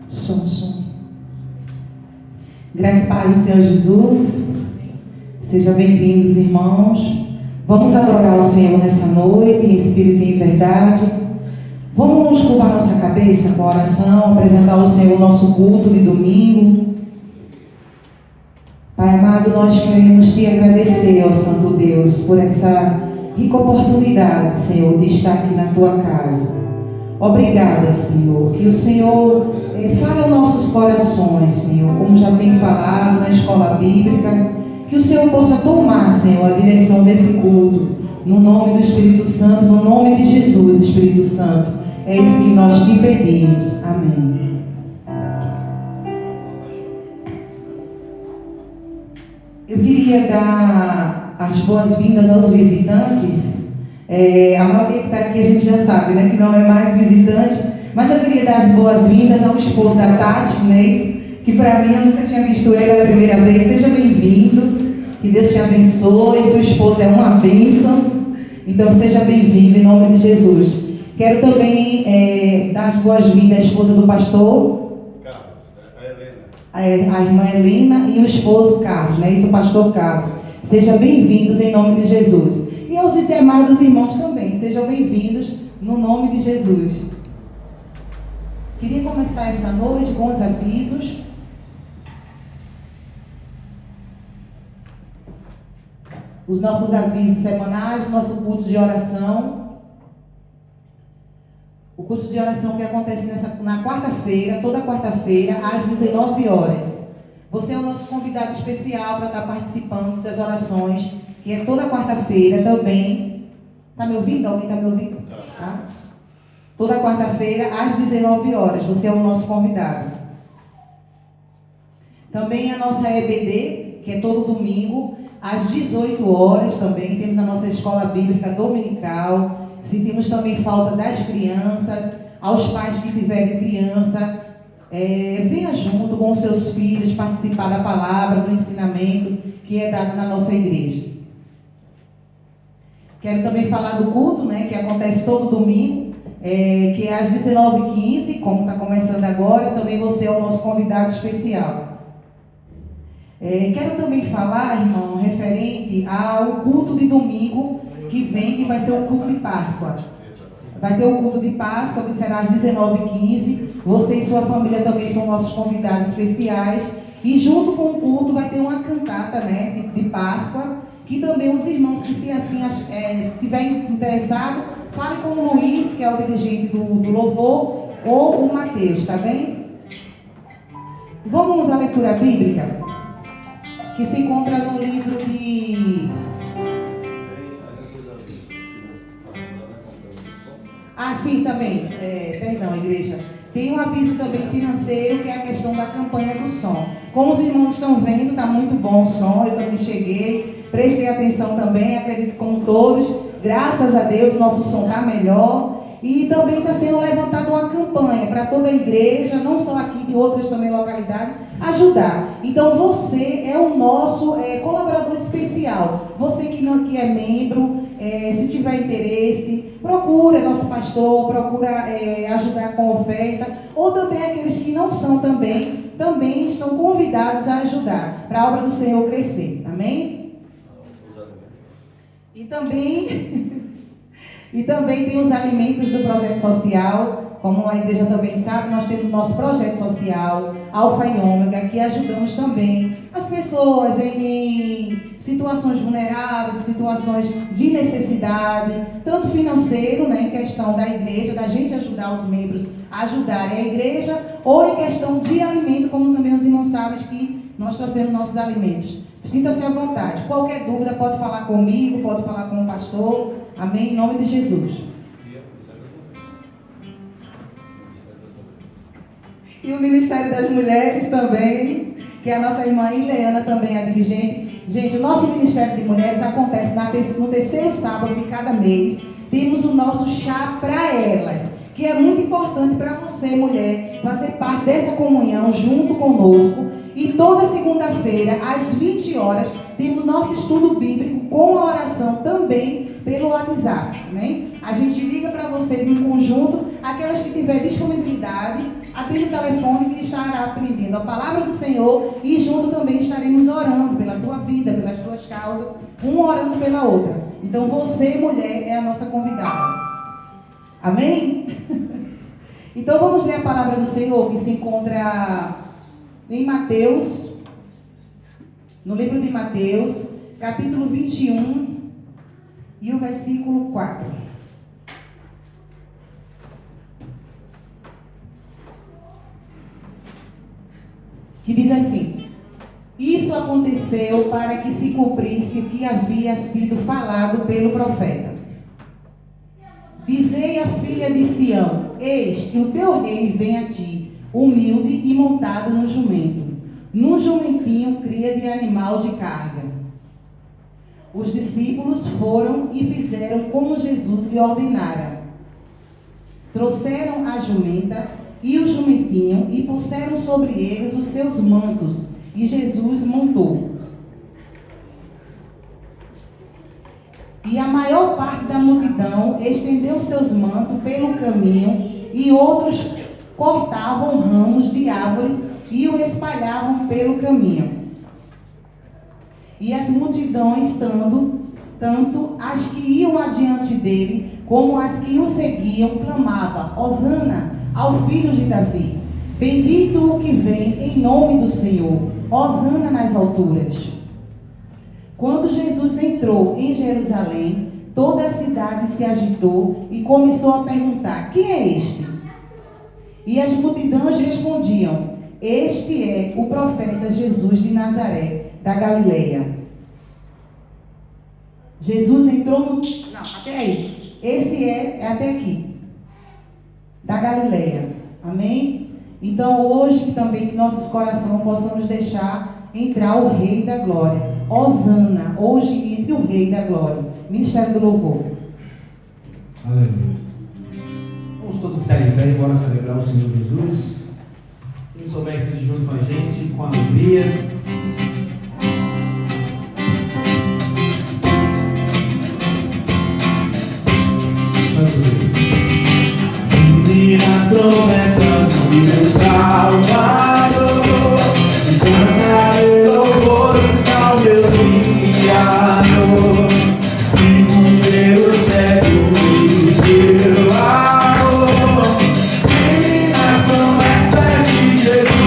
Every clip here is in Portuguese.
Som. Graças e paz do Senhor Jesus. Sejam bem-vindos, irmãos. Vamos adorar o Senhor nessa noite, em espírito e em verdade. Vamos curvar nossa cabeça com a oração, apresentar ao Senhor o nosso culto de domingo. Pai amado, nós queremos te agradecer, ó Santo Deus, por essa rica oportunidade, Senhor, de estar aqui na tua casa. Obrigada, Senhor, que o Senhor fale aos nossos corações, Senhor, como já tem falado na escola bíblica, que o Senhor possa tomar, Senhor, a direção desse culto, no nome do Espírito Santo, no nome de Jesus, Espírito Santo. É isso que nós te pedimos. Amém. Eu queria dar as boas-vindas aos visitantes. A maioria que está aqui a gente já sabe, né, que não é mais visitante, mas eu queria dar as boas-vindas ao esposo da Tati, né, que para mim eu nunca tinha visto ele a primeira vez. Seja bem-vindo, que Deus te abençoe, sua esposa é uma bênção, então seja bem-vindo em nome de Jesus. Quero também dar as boas-vindas à esposa do pastor a irmã Helena e o esposo Carlos, né, isso, o pastor Carlos. Sejam bem-vindos em nome de Jesus. E aos demais dos irmãos também, sejam bem-vindos no nome de Jesus. Queria começar essa noite com os avisos. Os nossos avisos semanais, nosso culto de oração. O culto de oração que acontece na quarta-feira, toda quarta-feira, às 19 horas. Você é o nosso convidado especial para estar participando das orações, que é toda quarta-feira também. Está me ouvindo? Alguém está me ouvindo? Tá? Toda quarta-feira, às 19 horas. Você é o nosso convidado. Também a nossa EBD, que é todo domingo, às 18 horas também. Temos a nossa escola bíblica dominical. Sentimos também falta das crianças. Aos pais que tiverem criança, venha junto com os seus filhos participar da palavra, do ensinamento que é dado na nossa igreja. Quero também falar do culto, né, que acontece todo domingo, que é às 19h15, como está começando agora. Também você é o nosso convidado especial. Quero também falar, irmão, referente ao culto de domingo que vem, que vai ser o culto de Páscoa. Vai ter o culto de Páscoa, que será às 19h15. Você e sua família também são nossos convidados especiais. E junto com o culto vai ter uma cantata, né, de Páscoa, que também os irmãos que se assim estiverem interessados, fale com o Luiz, que é o dirigente do louvor, ou o Mateus, tá bem? Vamos à leitura bíblica, que se encontra no livro de... sim, também, perdão, igreja. Tem um aviso também financeiro, que é a questão da campanha do som. Como os irmãos estão vendo, está muito bom o som, eu também cheguei, prestei atenção também, acredito como todos, graças a Deus o nosso som está melhor. E também está sendo levantada uma campanha para toda a igreja, não só aqui, de outras também localidades, ajudar. Então você é o nosso colaborador especial. Você que é membro, se tiver interesse, procura nosso pastor, procura ajudar com oferta, ou também aqueles que não são também estão convidados a ajudar, para a obra do Senhor crescer. Amém? E também tem os alimentos do projeto social. Como a igreja também sabe, nós temos nosso projeto social, Alfa e Ômega, que ajudamos também as pessoas em situações vulneráveis, situações de necessidade, tanto financeiro, né, em questão da igreja, da gente ajudar os membros a ajudarem a igreja, ou em questão de alimento, como também os irmãos sabem que nós trazemos nossos alimentos. Sinta-se à vontade. Qualquer dúvida pode falar comigo, pode falar com o pastor. Amém? Em nome de Jesus. E o Ministério das Mulheres também, que a nossa irmã Ileana também é dirigente. Gente, o nosso Ministério de Mulheres acontece no terceiro sábado de cada mês. Temos o nosso chá para elas, que é muito importante para você, mulher, fazer parte dessa comunhão junto conosco. E toda segunda-feira, às 20 horas, temos nosso estudo bíblico com a oração também pelo WhatsApp, né? A gente liga para vocês em conjunto, aquelas que tiverem disponibilidade, atende o telefone que estará aprendendo a palavra do Senhor e junto também estaremos orando pela tua vida, pelas tuas causas, um orando pela outra. Então você, mulher, é a nossa convidada. Amém? Então vamos ler a palavra do Senhor que se encontra em Mateus, no livro de Mateus, capítulo 21 e o versículo 4. Que diz assim: isso aconteceu para que se cumprisse o que havia sido falado pelo profeta. Dizei à filha de Sião: eis que o teu rei vem a ti, humilde e montado no jumento, num jumentinho cria de animal de carga. Os discípulos foram e fizeram como Jesus lhe ordenara. Trouxeram a jumenta e o jumentinho e puseram sobre eles os seus mantos, e Jesus montou. E a maior parte da multidão estendeu seus mantos pelo caminho, e outros cortavam ramos de árvores e o espalhavam pelo caminho. E as multidões, tanto as que iam adiante dele, como as que o seguiam, clamavam: Hosana ao filho de Davi. Bendito o que vem em nome do Senhor. Hosana nas alturas. Quando Jesus entrou em Jerusalém, toda a cidade se agitou e começou a perguntar: quem é este? E as multidões respondiam: este é o profeta Jesus de Nazaré, da Galileia. Jesus entrou no... Não, até aí. Esse é até aqui. Da Galileia. Amém? Então hoje também que nossos corações possamos deixar entrar o Rei da Glória. Hosana, hoje entre o Rei da Glória. Ministério do Louvor. Aleluia. Vamos todos ficar em pé e bora celebrar o Senhor Jesus. Quem souber que esteja junto com a gente, com alegria. Santo Deus. E nas promessas do meu Salvador, cantarei louvores ao meu Criador, e cumprir o cego e seu amor, e nas promessas de Jesus.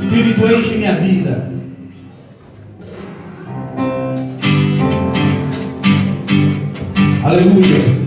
Espírito, enche minha vida. Aleluia.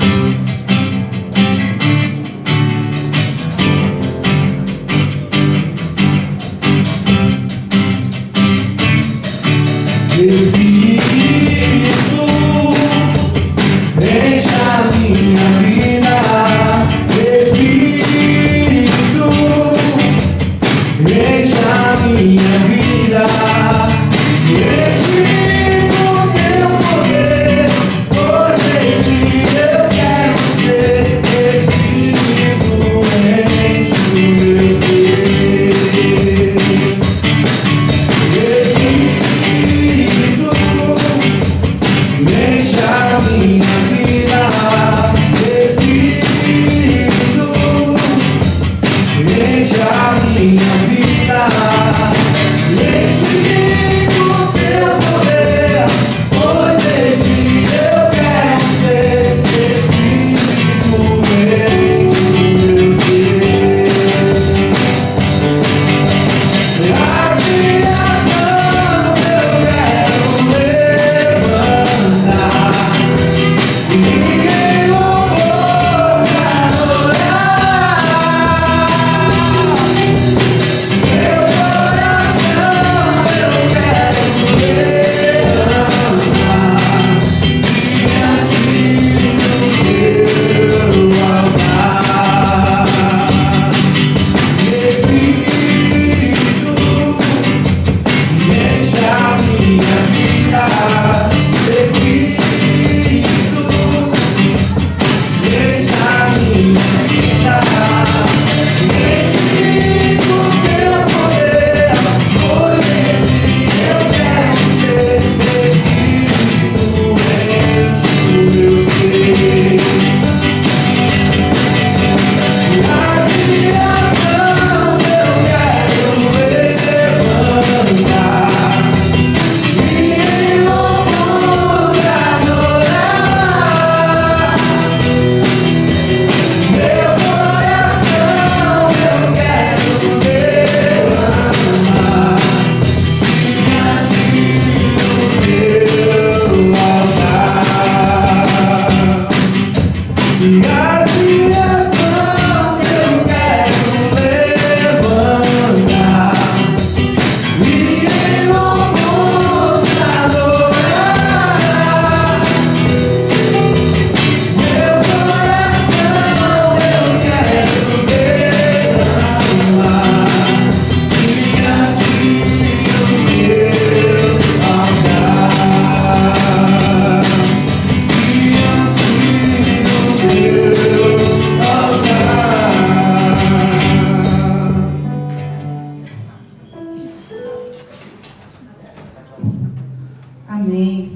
Amém.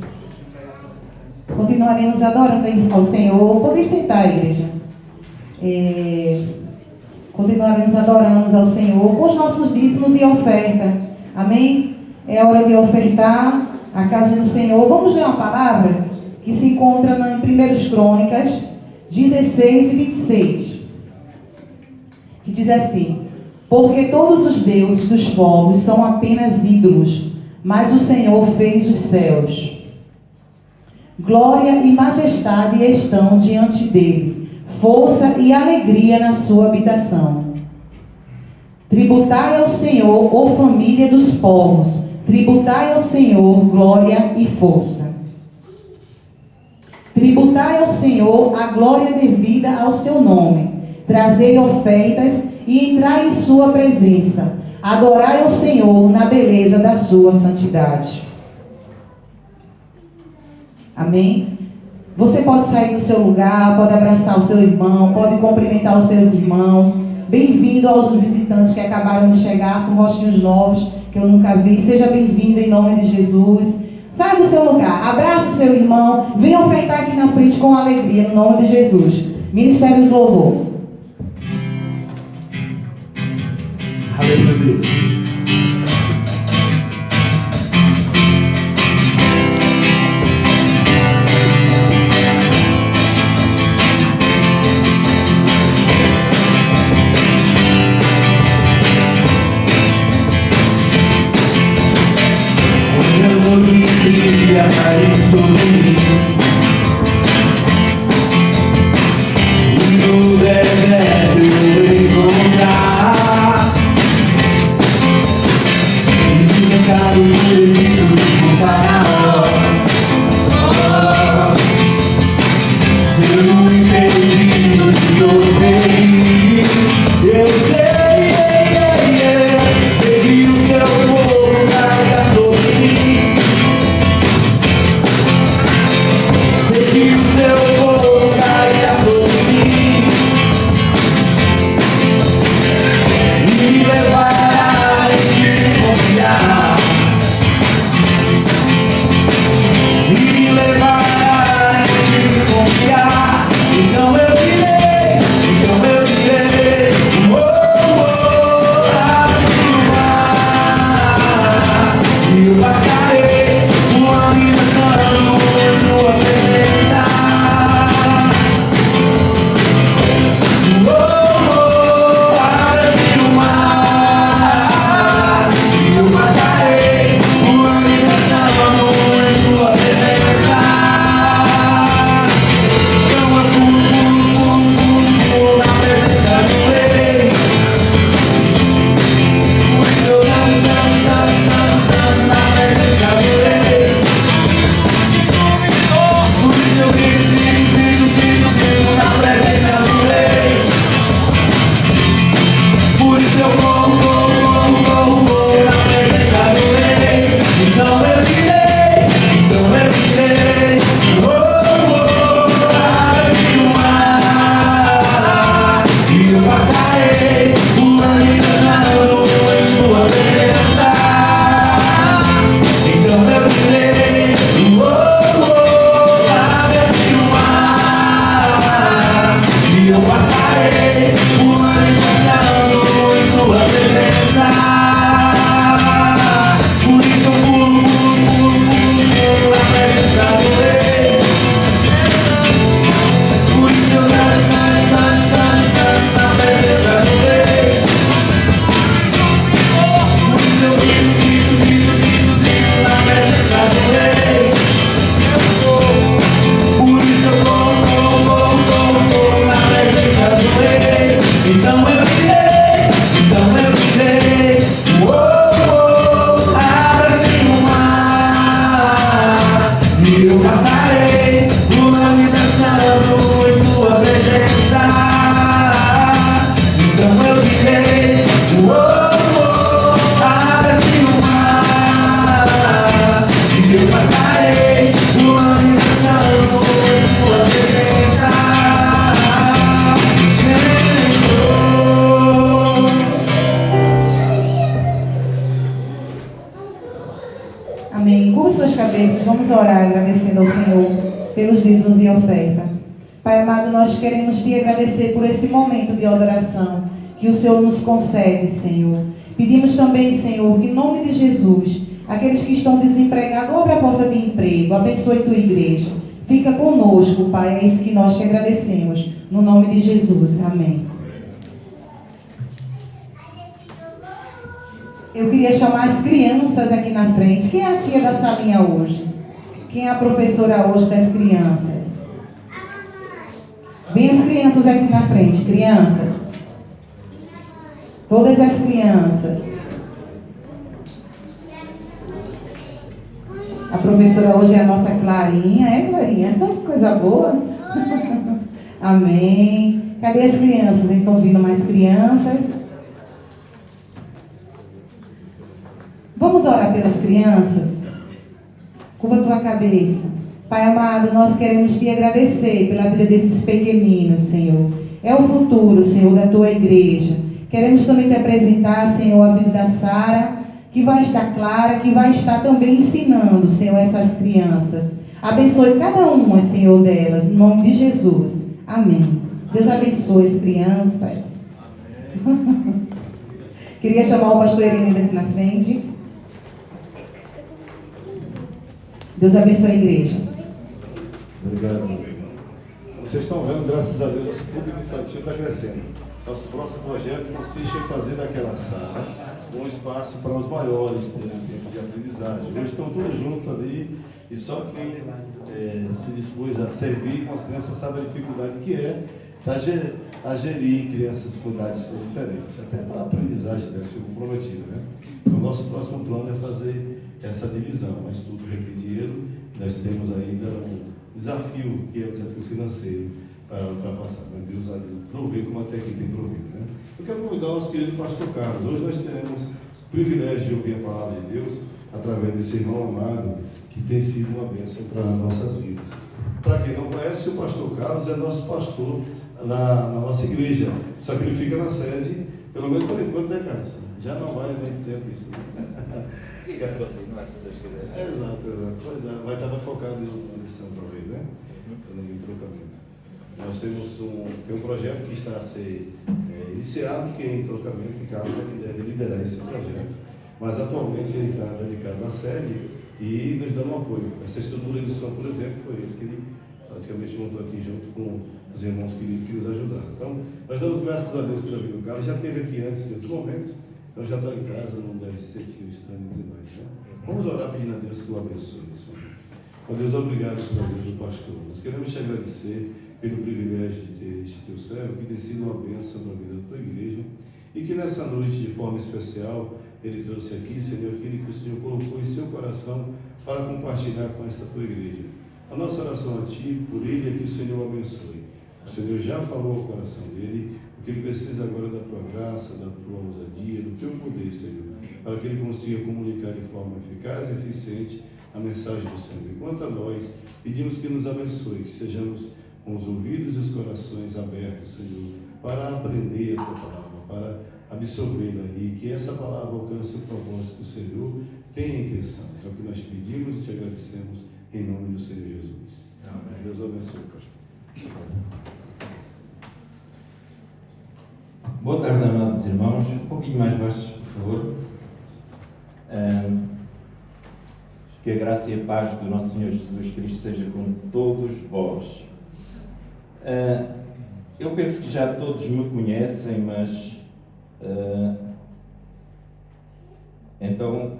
Continuaremos adorando ao Senhor. Podem sentar, igreja. Continuaremos adorando ao Senhor com os nossos dízimos e oferta. Amém? É hora de ofertar a casa do Senhor. Vamos ler uma palavra que se encontra em 1 Crônicas 16 e 26. Que diz assim: porque todos os deuses dos povos são apenas ídolos, mas o Senhor fez os céus. Glória e majestade estão diante dele, força e alegria na sua habitação. Tributai ao Senhor, ó família dos povos, tributai ao Senhor glória e força. Tributai ao Senhor a glória devida ao seu nome, trazei ofertas e entrai em sua presença. Adorai ao Senhor na beleza da sua santidade. Amém? Você pode sair do seu lugar, pode abraçar o seu irmão, pode cumprimentar os seus irmãos. Bem-vindo aos visitantes que acabaram de chegar, são rostinhos novos que eu nunca vi. Seja bem-vindo em nome de Jesus. Sai do seu lugar, abraça o seu irmão, venha ofertar aqui na frente com alegria, no nome de Jesus. Ministério do Louvor. Aleluia. sorrir. No deserto eu vou encontrar no mercado proibido com Faraó. Se eu não entendi, eu sei, segui o seu fogo, carrega sobre mim. Segui o seu fogo, carrega sobre mim. E me levará em te confiar. E me levará em te confiar. Então eu direi, oh, oh, abre o mar. E eu passarei uma vida chorando em tua presença. Oh, oh, abre o mar. E eu passarei uma vida chorando em tua presença. Então eu pulo na presença do Rei. Por isso eu na presença do Rei. Por isso eu grito na presença do Rei. Por isso eu corro na presença do Rei. Então eu direi, oh, oh, abre o mar. E eu passarei uma vida chorando em tua presença. Então eu direi, oh, oh, abre o mar. E eu passarei uma vida chorando em tua presença. Por isso eu pulo na presença do Rei. Por isso eu na presença do Rei. Por isso eu grito na presença do Rei. Por isso eu corro na presença do Rei. Então eu direi, oh, oh, abre o mar. E eu passarei uma vida chorando em tua presença. Então eu direi, oh, oh, abre o mar. E eu passarei uma vida chorando em tua presença. Amém. Curva suas cabeças, vamos orar agradecendo ao Senhor pelos dízimos e oferta. Pai amado, nós queremos te agradecer por esse momento de adoração que o Senhor nos concede, Senhor. Pedimos também, Senhor, que em nome de Jesus, aqueles que estão desempregados, abre a porta de emprego, abençoe tua igreja. Fica conosco, Pai, é isso que nós te agradecemos. No nome de Jesus. Amém. Eu queria chamar as crianças aqui na frente. Quem é a tia da salinha hoje? Quem é a professora hoje das crianças? Vem as crianças aqui na frente. Crianças. Todas as crianças. A professora hoje é a nossa Clarinha. É, Clarinha? Coisa boa. Amém. Cadê as crianças? Então, vindo mais crianças. Vamos orar pelas crianças? Curva tua cabeça. Pai amado, nós queremos te agradecer pela vida desses pequeninos, Senhor. É o futuro, Senhor, da tua igreja. Queremos também te apresentar, Senhor, a vida da Sara, que vai estar clara, que vai estar também ensinando, Senhor, essas crianças. Abençoe cada uma, Senhor, delas, no nome de Jesus. Amém. Deus abençoe as crianças. Queria chamar o pastor Erinida aqui na frente. Deus abençoe a igreja. Obrigado. Vocês estão vendo, graças a Deus, nosso público infantil está crescendo. Nosso próximo projeto consiste em fazer daquela sala um espaço para os maiores terem tempo de aprendizagem. Eles estão todos juntos ali E só quem se dispôs a servir com as crianças sabe a dificuldade que é a gerir crianças com idades diferentes, até para a aprendizagem deve ser comprometida, né? Então, o nosso próximo plano é fazer essa divisão, mas tudo requer dinheiro. Nós temos ainda um desafio, que é o desafio financeiro, para ultrapassar, mas Deus há de prover como até aqui tem provido, né? Eu quero convidar o nosso querido pastor Carlos. Hoje nós teremos o privilégio de ouvir a palavra de Deus através desse irmão amado, que tem sido uma bênção para nossas vidas. Para quem não conhece, o pastor Carlos é nosso pastor na nossa igreja, só que ele fica na sede, pelo menos por enquanto, né, Carlos? Já não vai muito tempo isso, né? Continuar, se Deus quiser. Exato. Pois é, vai estar mais focado em lição, talvez, né? Em trocamento. Nós temos um projeto que está a ser iniciado, que é em trocamento, e Carlos é que deve liderar esse projeto. Mas atualmente ele está dedicado à sede e nos dando um apoio. Essa estrutura de som, por exemplo, foi ele que praticamente montou aqui junto com os irmãos queridos que nos ajudaram. Então, nós damos graças a Deus pela vida do Carlos. Já esteve aqui antes, em outros momentos, então já está em casa, não deve se sentir estranho entre nós, né? Vamos orar pedindo a Deus que o abençoe nesse momento. Ó Deus, obrigado pela vida do pastor. Nós queremos te agradecer pelo privilégio de ter este teu servo, que tem sido uma bênção para a vida da tua igreja, e que nessa noite, de forma especial, ele trouxe aqui, Senhor, aquilo que o Senhor colocou em seu coração para compartilhar com esta tua igreja. A nossa oração a Ti, por ele, é que o Senhor o abençoe. O Senhor já falou ao coração dele, porque ele precisa agora da Tua graça, da Tua ousadia, do Teu poder, Senhor, para que ele consiga comunicar de forma eficaz e eficiente a mensagem do Senhor. E quanto a nós, pedimos que nos abençoe, que sejamos com os ouvidos e os corações abertos, Senhor, para aprender a Tua palavra, para absorvê-la e que essa palavra alcance o propósito que o Senhor tem a intenção. É o que nós pedimos e te agradecemos em nome do Senhor Jesus. Amém. Deus o abençoe, pastor. Boa tarde, amados irmãos. Um pouquinho mais baixo, por favor. Que a graça e a paz do nosso Senhor Jesus Cristo seja com todos vós. Eu penso que já todos me conhecem, mas então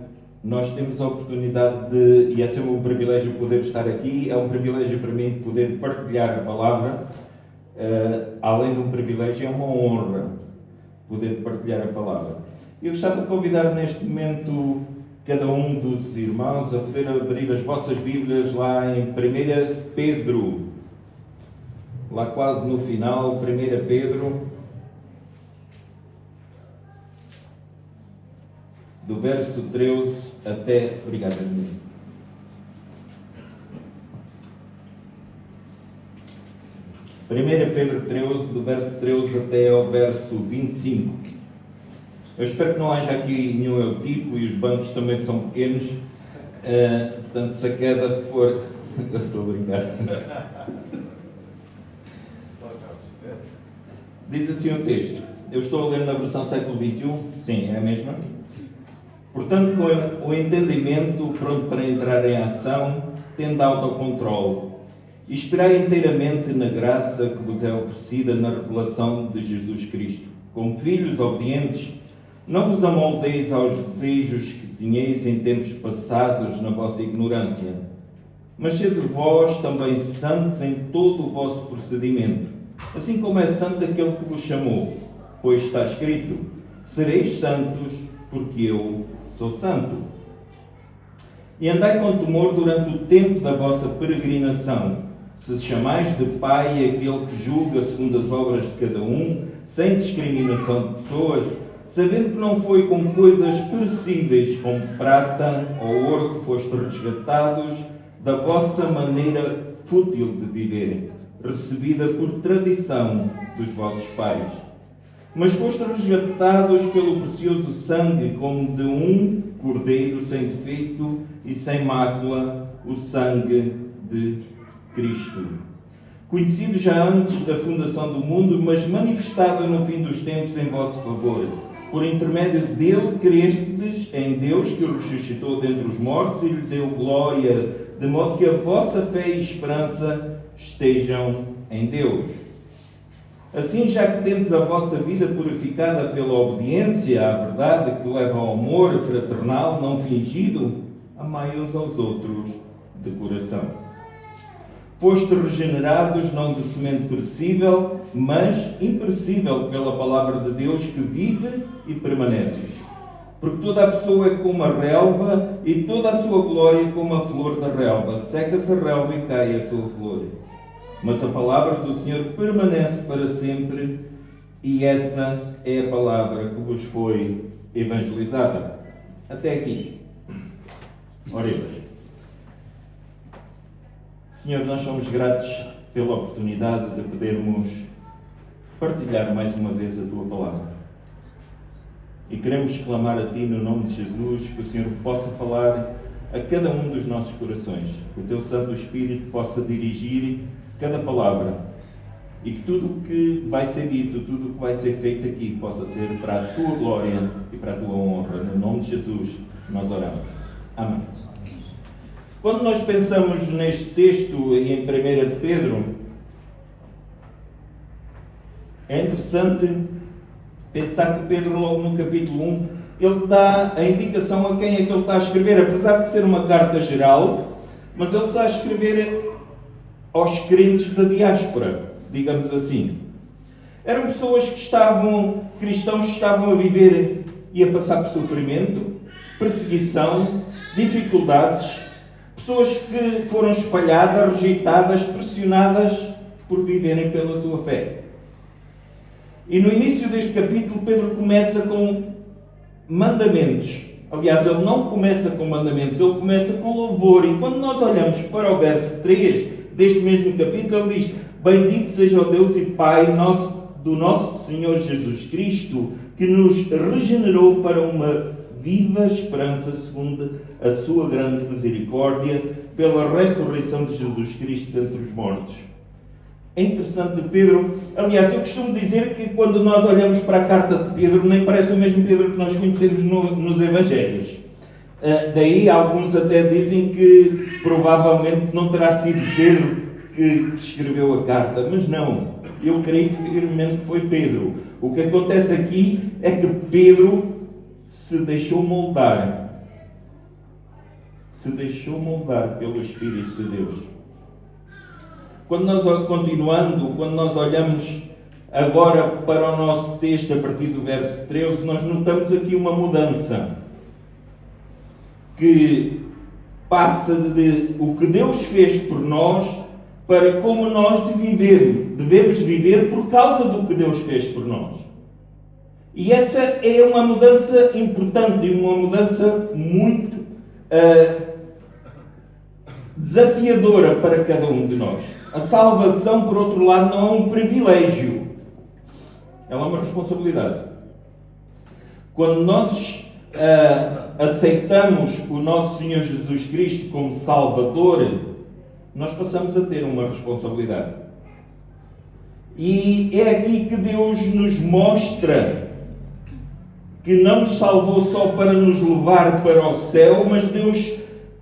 nós temos a oportunidade de, e é sempre um privilégio poder estar aqui, é um privilégio para mim poder partilhar a palavra, além de um privilégio, é uma honra poder partilhar a palavra. Eu gostava de convidar neste momento cada um dos irmãos a poder abrir as vossas Bíblias lá em 1 Pedro, lá quase no final, 1 Pedro, do verso 13 até... Obrigado, amigo. Pedro 13, do verso 13 até ao verso 25. Eu espero que não haja aqui nenhum eutipo e os bancos também são pequenos. Portanto, se a queda for... Eu estou a brincar. Diz assim o texto. Eu estou a ler na versão século XXI. Sim, é a mesma. Portanto, com o entendimento pronto para entrar em ação, tendo autocontrole, e esperai inteiramente na graça que vos é oferecida na revelação de Jesus Cristo. Como filhos obedientes, não vos amoldeis aos desejos que tinhais em tempos passados na vossa ignorância, mas sede vós também santos em todo o vosso procedimento, assim como é santo aquele que vos chamou, pois está escrito: sereis santos, porque eu sou santo. E andai com temor durante o tempo da vossa peregrinação, se chamais de Pai aquele que julga segundo as obras de cada um, sem discriminação de pessoas, sabendo que não foi com coisas perecíveis como prata ou ouro que fostes resgatados da vossa maneira fútil de viver, recebida por tradição dos vossos pais, mas fostes resgatados pelo precioso sangue, como de um cordeiro sem defeito e sem mácula, o sangue de Cristo, conhecido já antes da fundação do mundo, mas manifestado no fim dos tempos em vosso favor. Por intermédio dele, crestes em Deus, que o ressuscitou dentre os mortos e lhe deu glória, de modo que a vossa fé e esperança estejam em Deus. Assim, já que tendes a vossa vida purificada pela obediência à verdade, que leva ao amor fraternal não fingido, amai uns aos outros de coração. Foste regenerados não de semente perecível, mas imperecível pela palavra de Deus que vive e permanece. Porque toda a pessoa é como a relva e toda a sua glória como a flor da relva. Seca-se a relva e cai a sua flor. Mas a palavra do Senhor permanece para sempre, e essa é a palavra que vos foi evangelizada. Até aqui. Oremos. Senhor, nós somos gratos pela oportunidade de podermos partilhar mais uma vez a Tua palavra. E queremos clamar a Ti no nome de Jesus, que o Senhor possa falar a cada um dos nossos corações, que o Teu Santo Espírito possa dirigir cada palavra e que tudo o que vai ser dito, tudo o que vai ser feito aqui possa ser para a Tua glória e para a Tua honra. No nome de Jesus nós oramos. Amém. Quando nós pensamos neste texto e em 1 de Pedro, é interessante pensar que Pedro, logo no capítulo 1, ele dá a indicação a quem é que ele está a escrever, apesar de ser uma carta geral, mas ele está a escrever aos crentes da diáspora, digamos assim. Eram pessoas cristãos que estavam a viver e a passar por sofrimento, perseguição, dificuldades, pessoas que foram espalhadas, rejeitadas, pressionadas por viverem pela sua fé. E no início deste capítulo, Pedro começa com mandamentos. Aliás, ele não começa com mandamentos, ele começa com louvor. E quando nós olhamos para o verso 3 deste mesmo capítulo, ele diz: Bendito seja o Deus e Pai do nosso Senhor Jesus Cristo, que nos regenerou para uma viva esperança segundo a sua grande misericórdia, pela ressurreição de Jesus Cristo dentre os mortos. É interessante de Pedro, aliás, eu costumo dizer que quando nós olhamos para a carta de Pedro, nem parece o mesmo Pedro que nós conhecemos nos Evangelhos. Daí alguns até dizem que provavelmente não terá sido Pedro que escreveu a carta, mas não, eu creio firmemente que foi Pedro. O que acontece aqui é que Pedro se deixou moldar pelo Espírito de Deus. Quando nós olhamos agora para o nosso texto, a partir do verso 13, nós notamos aqui uma mudança que passa de o que Deus fez por nós para como nós devemos viver por causa do que Deus fez por nós. E essa é uma mudança importante, uma mudança muito desafiadora para cada um de nós. A salvação, por outro lado, não é um privilégio. Ela é uma responsabilidade. Quando nós aceitamos o nosso Senhor Jesus Cristo como Salvador, nós passamos a ter uma responsabilidade. E é aqui que Deus nos mostra que não nos salvou só para nos levar para o céu, mas Deus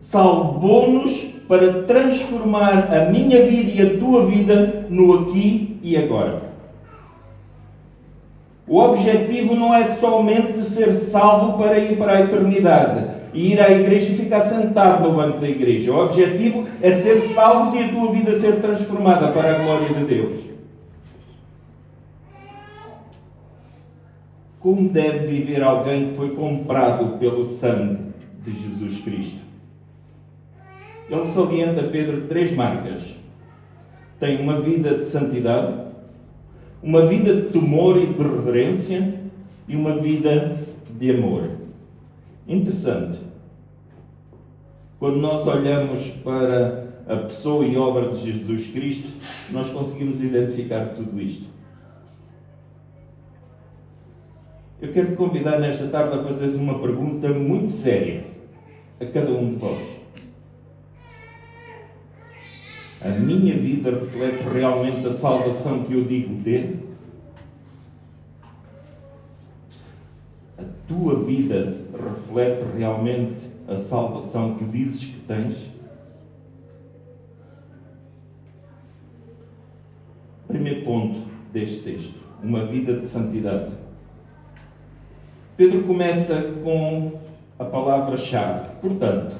salvou-nos para transformar a minha vida e a tua vida no aqui e agora. O objetivo não é somente ser salvo para ir para a eternidade e ir à igreja e ficar sentado no banco da igreja. O objetivo é ser salvos e a tua vida ser transformada para a glória de Deus. Como deve viver alguém que foi comprado pelo sangue de Jesus Cristo? Ele salienta, Pedro, 3 marcas. Tem uma vida de santidade, uma vida de temor e de reverência e uma vida de amor. Interessante. Quando nós olhamos para a pessoa e obra de Jesus Cristo, nós conseguimos identificar tudo isto. Eu quero te convidar nesta tarde a fazeres uma pergunta muito séria a cada um de vós. A minha vida reflete realmente a salvação que eu digo ter? A tua vida reflete realmente a salvação que dizes que tens? Primeiro ponto deste texto, uma vida de santidade. Pedro começa com a palavra-chave, portanto.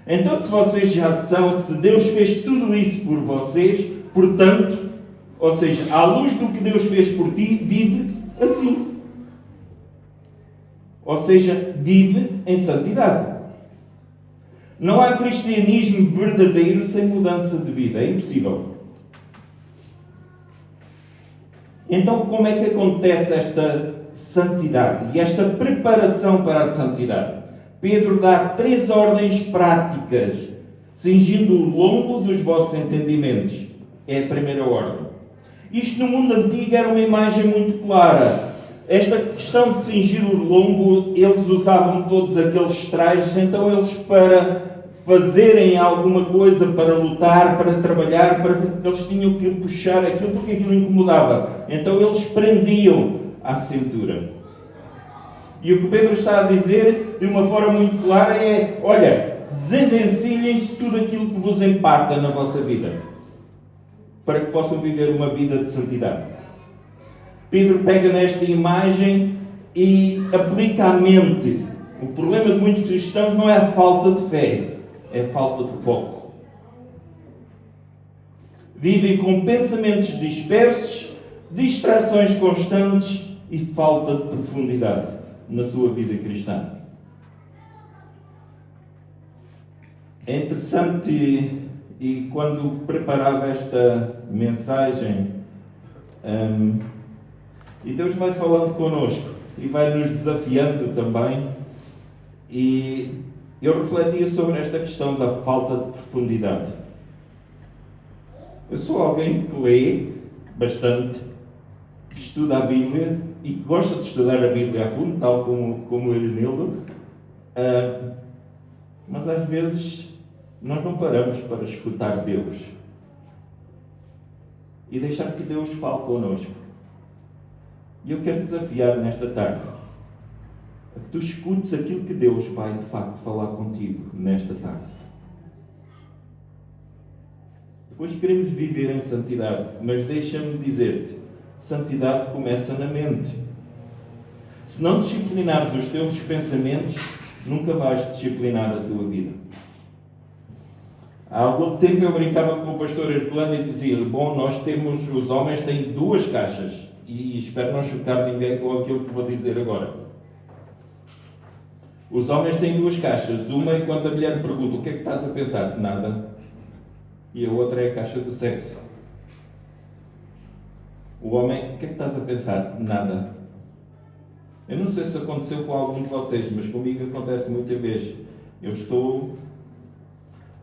Então, se vocês já são, se Deus fez tudo isso por vocês, portanto, ou seja, à luz do que Deus fez por ti, vive assim. Ou seja, vive em santidade. Não há cristianismo verdadeiro sem mudança de vida. É impossível. Então, como é que acontece esta santidade e esta preparação para a santidade? Pedro dá 3 ordens práticas, cingindo o lombo dos vossos entendimentos. É a primeira ordem. Isto no mundo antigo era uma imagem muito clara. Esta questão de cingir o lombo, eles usavam todos aqueles trajes, então eles para fazerem alguma coisa, para lutar, para trabalhar, eles tinham que puxar aquilo porque aquilo incomodava. Então eles prendiam à cintura. E o que Pedro está a dizer, de uma forma muito clara, é: olha, desenvencilhem-se tudo aquilo que vos empata na vossa vida, para que possam viver uma vida de santidade. Pedro pega nesta imagem e aplica à mente. O problema de muitos cristãos não é a falta de fé, é a falta de foco. Vivem com pensamentos dispersos, distrações constantes e falta de profundidade na sua vida cristã. É interessante, e quando preparava esta mensagem, e Deus vai falando connosco e vai nos desafiando também, e eu refletia sobre esta questão da falta de profundidade. Eu sou alguém que lê bastante, que estuda a Bíblia e que gosta de estudar a Bíblia a fundo, tal como o Irenildo, mas às vezes nós não paramos para escutar Deus e deixar que Deus fale connosco. E eu quero desafiar nesta tarde a que tu escutes aquilo que Deus vai de facto falar contigo nesta tarde. Depois queremos viver em santidade, mas deixa-me dizer-te, santidade começa na mente. Se não disciplinares os teus pensamentos, nunca vais disciplinar a tua vida. Há algum tempo eu brincava com o pastor Herculano e dizia-lhe: bom, os homens têm 2 caixas, e espero não chocar ninguém com aquilo que vou dizer agora. Os homens têm 2 caixas. Uma é quando a mulher pergunta: o que é que estás a pensar? Nada. E a outra é a caixa do sexo. O homem: o que é que estás a pensar? Nada. Eu não sei se aconteceu com algum de vocês, mas comigo acontece muita vez. Eu estou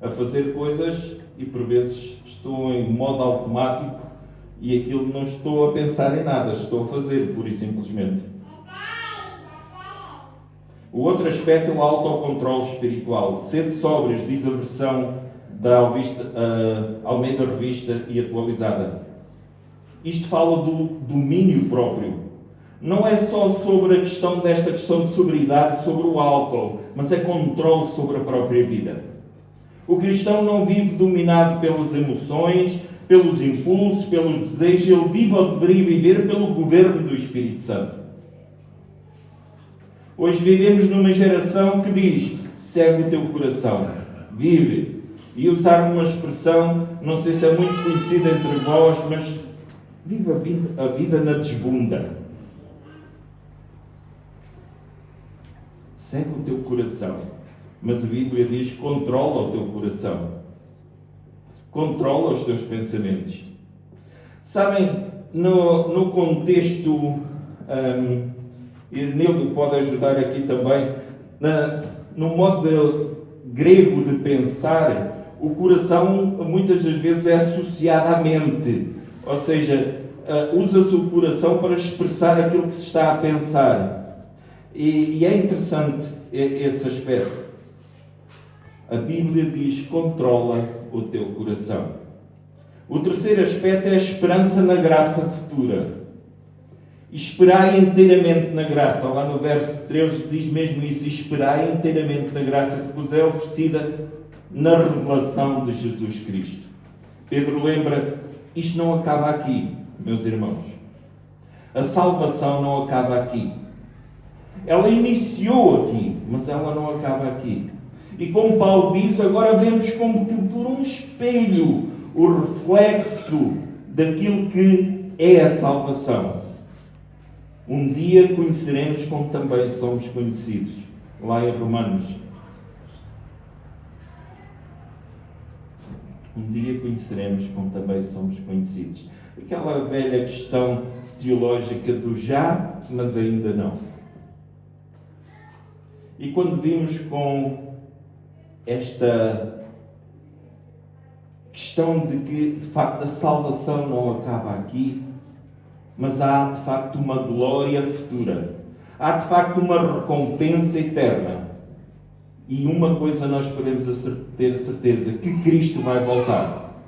a fazer coisas e por vezes estou em modo automático e aquilo não estou a pensar em nada, estou a fazer pura e simplesmente. O outro aspecto é o autocontrole espiritual. Sede sóbrios, diz a versão da Almeida Revista e Atualizada. Isto fala do domínio próprio. Não é só sobre desta questão de sobriedade, sobre o álcool, mas é controle sobre a própria vida. O cristão não vive dominado pelas emoções, pelos impulsos, pelos desejos. Ele vive ou deveria viver pelo governo do Espírito Santo. Hoje vivemos numa geração que diz: segue o teu coração, vive. E usar uma expressão, não sei se é muito conhecida entre vós, mas vive a vida na desbunda. Segue o teu coração. Mas a Bíblia diz: controla o teu coração. Controla os teus pensamentos. Sabem, no contexto, Irenildo pode ajudar aqui também, no modo grego de pensar, o coração muitas das vezes é associado à mente. Ou seja, usa-se o coração para expressar aquilo que se está a pensar. E é interessante esse aspecto. A Bíblia diz: controla o teu coração. O terceiro aspecto é a esperança na graça futura. Esperai inteiramente na graça. Lá no verso 13 diz mesmo isso: esperai inteiramente na graça que vos é oferecida na revelação de Jesus Cristo. Pedro lembra: isto não acaba aqui, meus irmãos. A salvação não acaba aqui. Ela iniciou aqui, mas ela não acaba aqui. E como Paulo disse, agora vemos como que por um espelho o reflexo daquilo que é a salvação. Um dia conheceremos como também somos conhecidos. Lá em Romanos. Um dia conheceremos como também somos conhecidos. Aquela velha questão teológica do já, mas ainda não. E quando vimos com esta questão de que, de facto, a salvação não acaba aqui, mas há, de facto, uma glória futura. Há, de facto, uma recompensa eterna. E uma coisa nós podemos ter a certeza, que Cristo vai voltar.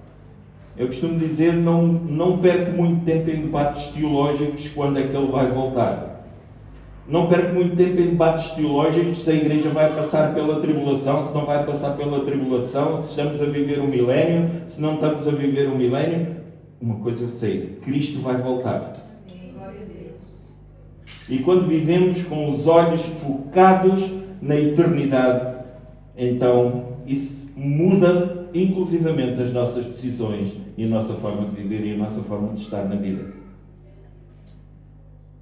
Eu costumo dizer, não perco muito tempo em debates teológicos quando é que Ele vai voltar. Não perco muito tempo em debates teológicos se a Igreja vai passar pela tribulação, se não vai passar pela tribulação, se estamos a viver um milénio, se não estamos a viver um milénio. Uma coisa eu sei, Cristo vai voltar. Glória a Deus. E quando vivemos com os olhos focados na eternidade, então isso muda inclusivamente as nossas decisões e a nossa forma de viver e a nossa forma de estar na vida.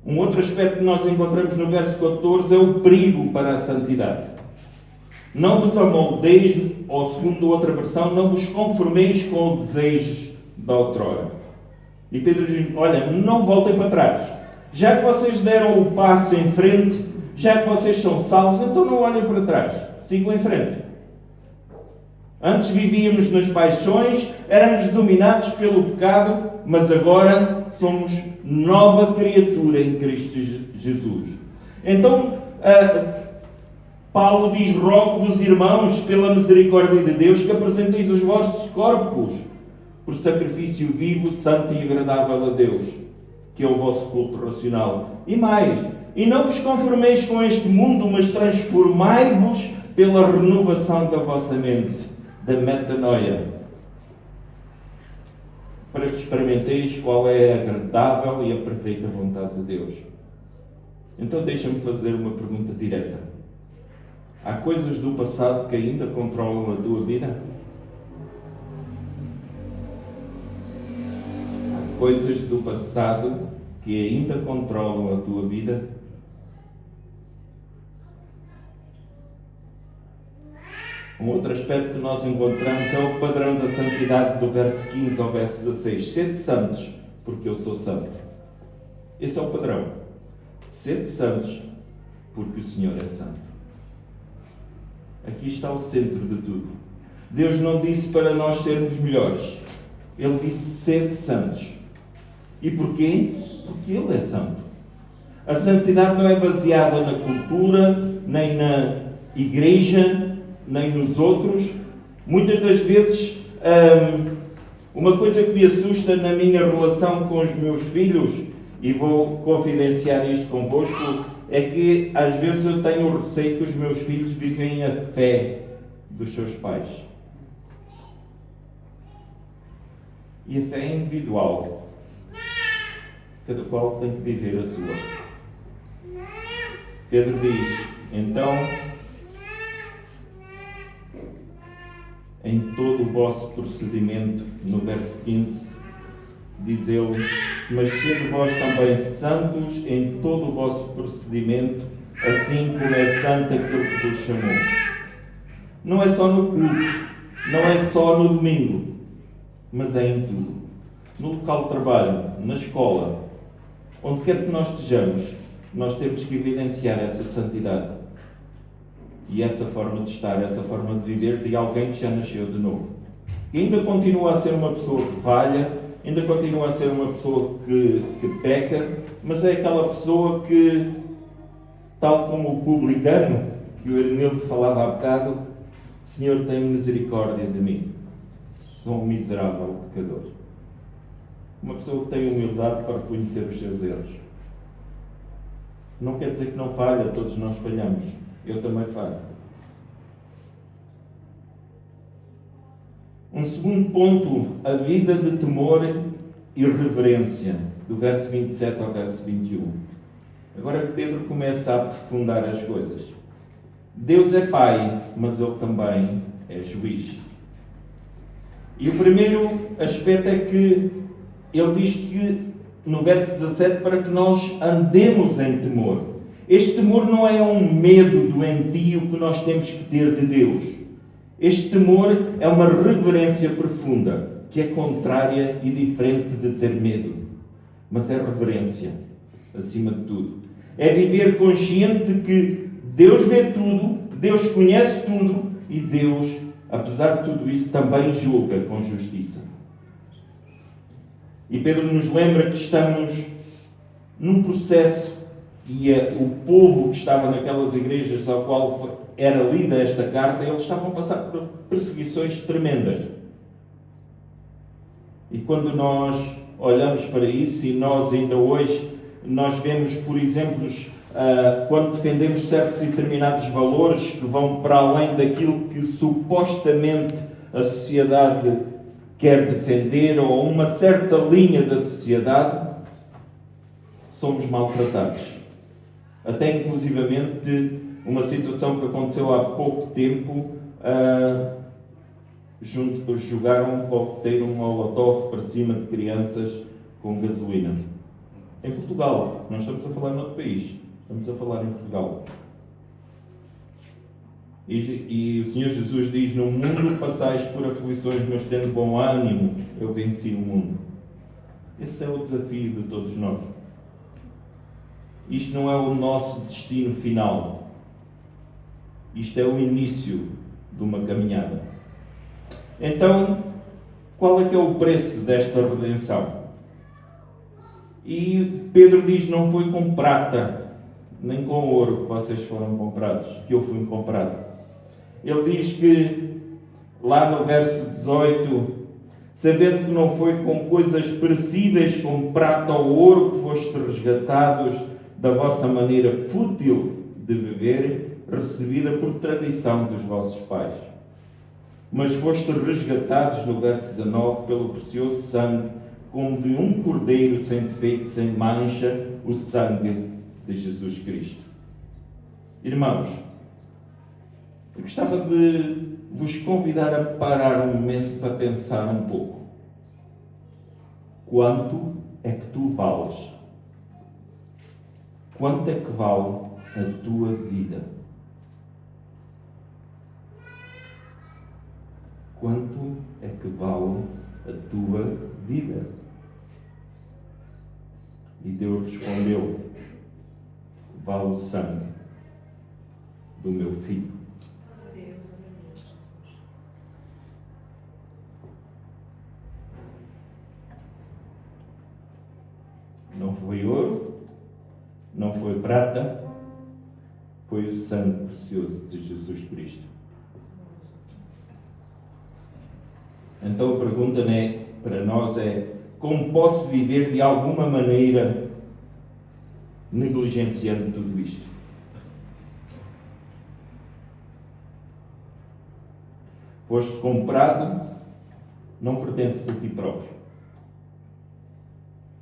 Um outro aspecto que nós encontramos no verso 14 é o perigo para a santidade. Não vos amoldeis, ou segundo outra versão, não vos conformeis com os desejos da outrora. E Pedro diz, olha, não voltem para trás. Já que vocês deram o passo em frente, já que vocês são salvos, então não olhem para trás. Sigam em frente. Antes vivíamos nas paixões, éramos dominados pelo pecado, mas agora somos nova criatura em Cristo Jesus. Então, Paulo diz, rogo-vos, irmãos, pela misericórdia de Deus, que apresenteis os vossos corpos por sacrifício vivo, santo e agradável a Deus, que é o vosso culto racional. E mais, e não vos conformeis com este mundo, mas transformai-vos pela renovação da vossa mente, da metanoia, para que experimenteis qual é a agradável e a perfeita vontade de Deus. Então deixa-me fazer uma pergunta direta. Há coisas do passado que ainda controlam a tua vida? Há coisas do passado que ainda controlam a tua vida? Um outro aspecto que nós encontramos é o padrão da santidade do verso 15 ao verso 16. Sede santos, porque eu sou santo. Esse é o padrão. Sede santos, porque o Senhor é santo. Aqui está o centro de tudo. Deus não disse para nós sermos melhores. Ele disse sede santos. E porquê? Porque Ele é santo. A santidade não é baseada na cultura, nem na igreja, nem nos outros. Muitas das vezes, uma coisa que me assusta na minha relação com os meus filhos, e vou confidenciar isto convosco, é que às vezes eu tenho o receio que os meus filhos vivem a fé dos seus pais. E a fé é individual. Cada qual tem que viver a sua. Pedro diz, então, em todo o vosso procedimento, no verso 15, diz ele, mas sede vós também santos em todo o vosso procedimento, assim como é santo aquele que vos chamou. Não é só no culto, não é só no domingo, mas é em tudo. No local de trabalho, na escola, onde quer que nós estejamos, nós temos que evidenciar essa santidade. E essa forma de estar, essa forma de viver de alguém que já nasceu de novo. E ainda continua a ser uma pessoa que falha, ainda continua a ser uma pessoa que peca, mas é aquela pessoa que, tal como o publicano, que o Ernildo falava há bocado, Senhor, tem misericórdia de mim. Sou um miserável pecador. Uma pessoa que tem humildade para reconhecer os seus erros. Não quer dizer que não falha, todos nós falhamos. Eu também falho. Um segundo ponto, a vida de temor e reverência, do verso 27 ao verso 21. Agora Pedro começa a aprofundar as coisas. Deus é Pai, mas Ele também é juiz. E o primeiro aspecto é que Ele diz que, no verso 17, para que nós andemos em temor. Este temor não é um medo doentio que nós temos que ter de Deus. Este temor é uma reverência profunda, que é contrária e diferente de ter medo. Mas é reverência, acima de tudo. É viver consciente de que Deus vê tudo, Deus conhece tudo e Deus, apesar de tudo isso, também julga com justiça. E Pedro nos lembra que estamos num processo e o povo que estava naquelas igrejas ao qual era lida esta carta, eles estavam a passar por perseguições tremendas. E quando nós olhamos para isso, e nós ainda hoje, nós vemos, por exemplo, quando defendemos certos e determinados valores que vão para além daquilo que supostamente a sociedade quer defender, ou uma certa linha da sociedade, somos maltratados. Até inclusivamente uma situação que aconteceu há pouco tempo, jogaram um coquetel, um molotov para cima de crianças com gasolina. Em Portugal, não estamos a falar noutro país, estamos a falar em Portugal. E o Senhor Jesus diz: no mundo passais por aflições, mas tendo bom ânimo, eu venci o mundo. Esse é o desafio de todos nós. Isto não é o nosso destino final. Isto é o início de uma caminhada. Então, qual é que é o preço desta redenção? E Pedro diz: não foi com prata, nem com ouro que vocês foram comprados, que eu fui comprado. Ele diz que, lá no verso 18, sabendo que não foi com coisas perecíveis como prata ou ouro que fostes resgatados da vossa maneira fútil de viver, recebida por tradição dos vossos pais, mas fostes resgatados, no verso 19, pelo precioso sangue, como de um cordeiro sem defeito, sem mancha, o sangue de Jesus Cristo. Irmãos, eu gostava de vos convidar a parar um momento para pensar um pouco. Quanto é que tu vales? Quanto é que vale a tua vida? Quanto é que vale a tua vida? E Deus respondeu: vale o sangue do meu filho. Não foi ouro, não foi prata, foi o sangue precioso de Jesus Cristo. Então a pergunta para nós é: como posso viver de alguma maneira negligenciando tudo isto? Foste comprado, não pertences a ti próprio.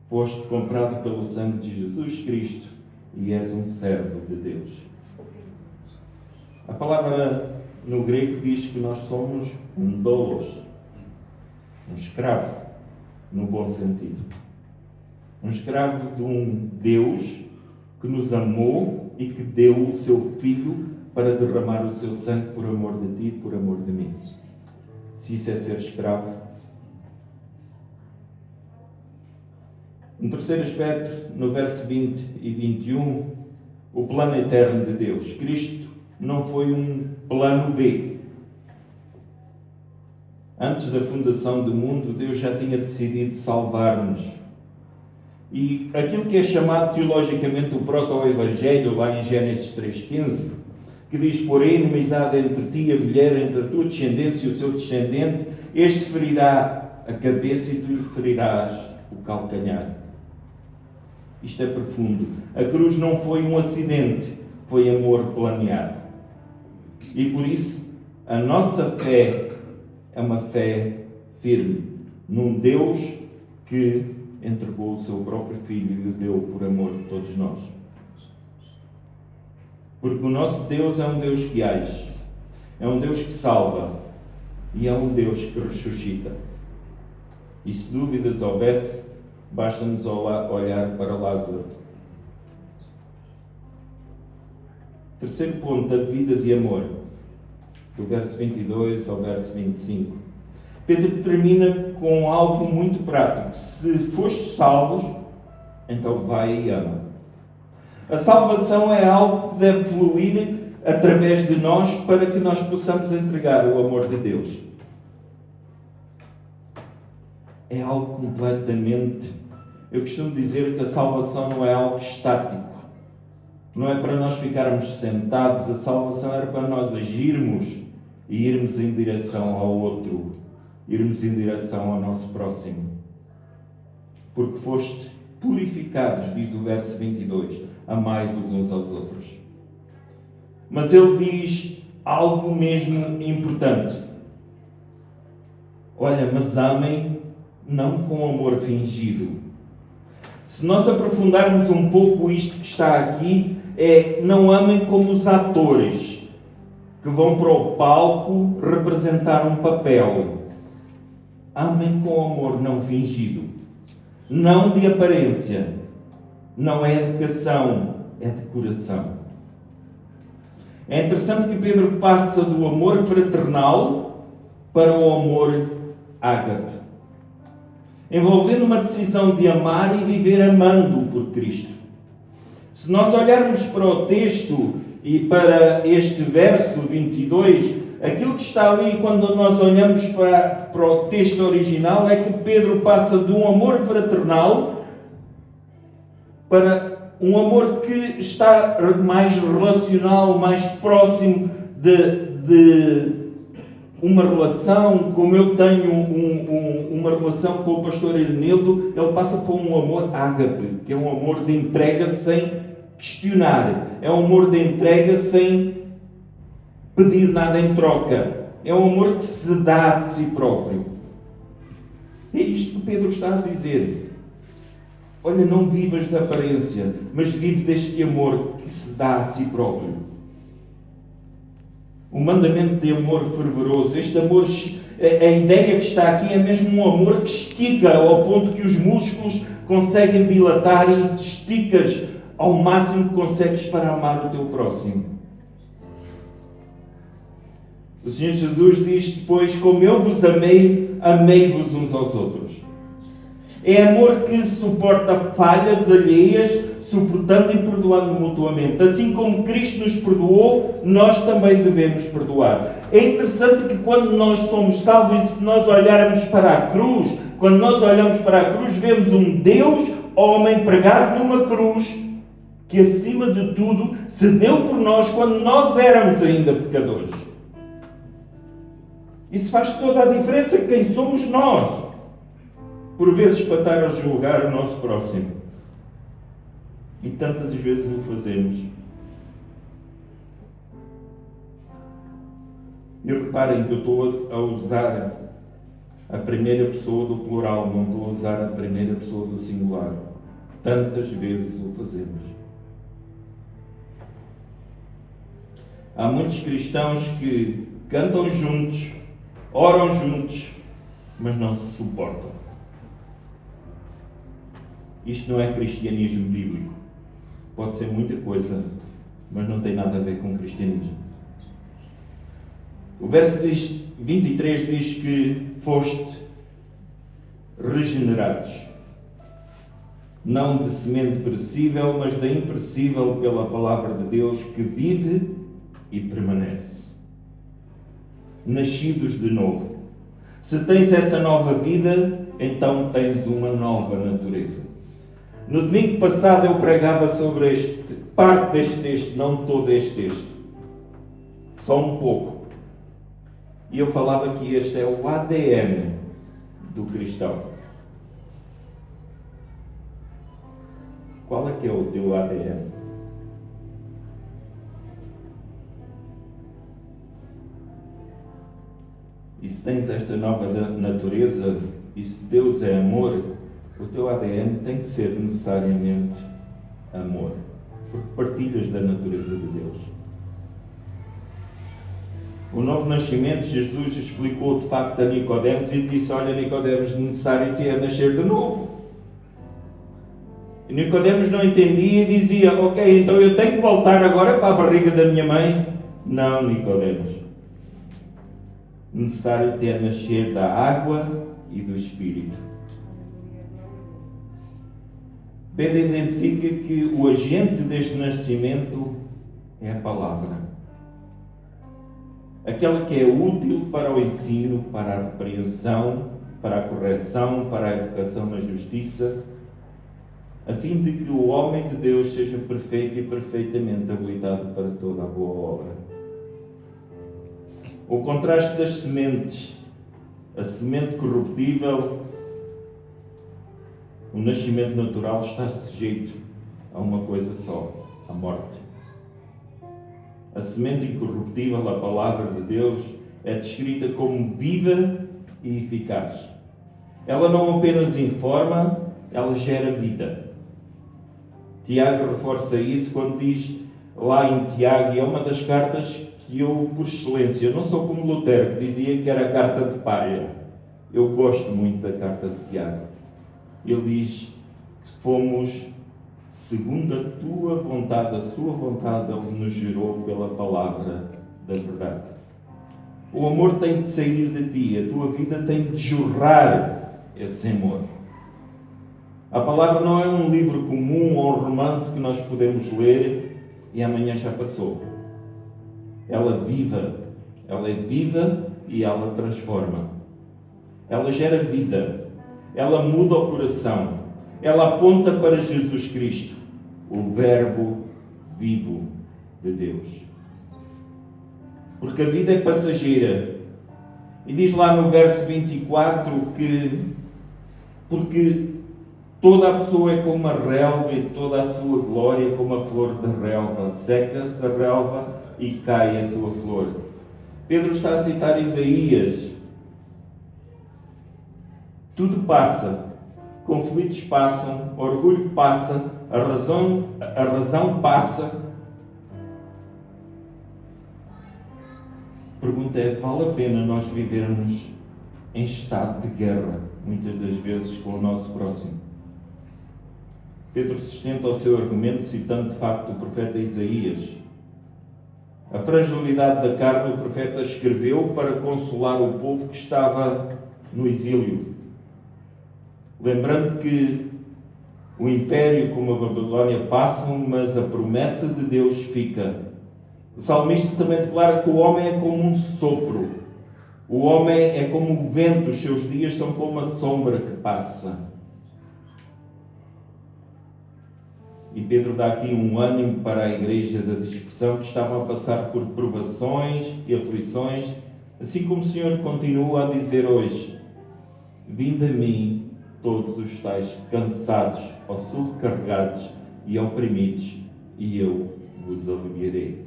Foste comprado pelo sangue de Jesus Cristo e és um servo de Deus. A palavra no grego diz que nós somos um doulos, um escravo, no bom sentido. Um escravo de um Deus que nos amou e que deu o seu Filho para derramar o seu sangue por amor de ti e por amor de mim. Se isso é ser escravo. Um terceiro aspecto, no verso 20 e 21, o plano eterno de Deus. Cristo não foi um plano B. Antes da fundação do mundo, Deus já tinha decidido salvar-nos. E aquilo que é chamado teologicamente o proto-evangelho, lá em Gênesis 3,15, que diz: porém, inimizade entre ti e a mulher, entre a tua descendência e o seu descendente, este ferirá a cabeça e tu lhe ferirás o calcanhar. Isto é profundo. A cruz não foi um acidente, foi amor planeado. E por isso, a nossa fé é uma fé firme num Deus que entregou o seu próprio Filho e o deu por amor de todos nós. Porque o nosso Deus é um Deus que age, é um Deus que salva e é um Deus que ressuscita. E se dúvidas houvesse, basta-nos olhar para Lázaro. Terceiro ponto, a vida de amor. Do verso 22 ao verso 25. Pedro termina com algo muito prático. Se fostes salvos, então vai e ama. A salvação é algo que deve fluir através de nós para que nós possamos entregar o amor de Deus. É algo completamente... Eu costumo dizer que a salvação não é algo estático. Não é para nós ficarmos sentados. A salvação era para nós agirmos e irmos em direção ao outro. Irmos em direção ao nosso próximo. Porque foste purificados, diz o verso 22. Amai-vos uns aos outros. Mas ele diz algo mesmo importante. Olha, mas amem não com amor fingido. Se nós aprofundarmos um pouco isto que está aqui, não amem como os atores que vão para o palco representar um papel. Amem com amor não fingido. Não de aparência. Não é educação, é de coração. É interessante que Pedro passa do amor fraternal para o amor ágape, envolvendo uma decisão de amar e viver amando por Cristo. Se nós olharmos para o texto e para este verso 22, aquilo que está ali, quando nós olhamos para o texto original, é que Pedro passa de um amor fraternal para um amor que está mais relacional, mais próximo de uma relação, como eu tenho uma relação com o pastor Irenildo. Ele passa por um amor ágape, que é um amor de entrega sem questionar, é um amor de entrega sem pedir nada em troca, é um amor que se dá de si próprio. É isto que Pedro está a dizer. Olha, não vivas da aparência, mas vive deste amor que se dá a si próprio. O mandamento de amor fervoroso, este amor, a ideia que está aqui é mesmo um amor que estica ao ponto que os músculos conseguem dilatar e te esticas ao máximo que consegues para amar o teu próximo. O Senhor Jesus diz depois: como eu vos amei, amei-vos uns aos outros. É amor que suporta falhas alheias, suportando e perdoando mutuamente. Assim como Cristo nos perdoou, nós também devemos perdoar. É interessante que quando nós somos salvos, e se nós olharmos para a cruz, quando nós olhamos para a cruz, vemos um Deus, homem, pregado numa cruz, que acima de tudo se deu por nós quando nós éramos ainda pecadores. Isso faz toda a diferença quem somos nós. Por vezes para estar a julgar o nosso próximo. E tantas vezes o fazemos. E reparem que eu estou a usar a primeira pessoa do plural, não estou a usar a primeira pessoa do singular. Tantas vezes o fazemos. Há muitos cristãos que cantam juntos, oram juntos, mas não se suportam. Isto não é cristianismo bíblico. Pode ser muita coisa, mas não tem nada a ver com cristianismo. O verso 23 diz que foste regenerados, não de semente perecível, mas da imperecível pela palavra de Deus, que vive e permanece. Nascidos de novo. Se tens essa nova vida, então tens uma nova natureza. No domingo passado eu pregava sobre parte deste texto, não todo este texto. Só um pouco. E eu falava que este é o ADN do cristão. Qual é que é o teu ADN? E se tens esta nova natureza, e se Deus é amor, o teu ADN tem que ser necessariamente amor, porque partilhas da natureza de Deus. O novo nascimento, Jesus explicou de facto a Nicodemos e disse: olha, Nicodemos, necessário é nascer de novo. E Nicodemos não entendia e dizia: ok, então eu tenho que voltar agora para a barriga da minha mãe? Não, Nicodemos. Necessário é nascer da água e do Espírito. Pedro identifica que o agente deste nascimento é a palavra. Aquela que é útil para o ensino, para a repreensão, para a correção, para a educação na justiça, a fim de que o homem de Deus seja perfeito e perfeitamente habilitado para toda a boa obra. O contraste das sementes, a semente corruptível, o nascimento natural está sujeito a uma coisa só, a morte. A semente incorruptível, a palavra de Deus, é descrita como viva e eficaz. Ela não apenas informa, ela gera vida. Tiago reforça isso quando diz lá em Tiago, e é uma das cartas que eu, por excelência, eu não sou como Lutero, que dizia que era a carta de palha. Eu gosto muito da carta de Tiago. Ele diz que fomos segundo a tua vontade, a sua vontade, Ele nos gerou pela palavra da verdade. O amor tem de sair de ti, a tua vida tem de jorrar esse amor. A palavra não é um livro comum ou um romance que nós podemos ler e amanhã já passou. Ela é viva e ela transforma. Ela gera vida. Ela muda o coração. Ela aponta para Jesus Cristo, o Verbo vivo de Deus. Porque a vida é passageira. E diz lá no verso 24 que porque toda a pessoa é como a relva e toda a sua glória como a flor da relva. Seca-se a relva e cai a sua flor. Pedro está a citar Isaías. Tudo passa, conflitos passam, orgulho passa, a razão passa. A pergunta é, vale a pena nós vivermos em estado de guerra, muitas das vezes, com o nosso próximo? Pedro sustenta o seu argumento citando de facto o profeta Isaías. A fragilidade da carne o profeta escreveu para consolar o povo que estava no exílio. Lembrando que o império como a Babilónia passam, mas a promessa de Deus fica. O salmista também declara que o homem é como um sopro. O homem é como o vento, os seus dias são como a sombra que passa. E Pedro dá aqui um ânimo para a igreja da dispersão que estava a passar por provações e aflições, assim como o Senhor continua a dizer hoje: vinde a mim todos os tais cansados ou sobrecarregados e oprimidos, e eu vos aliviarei.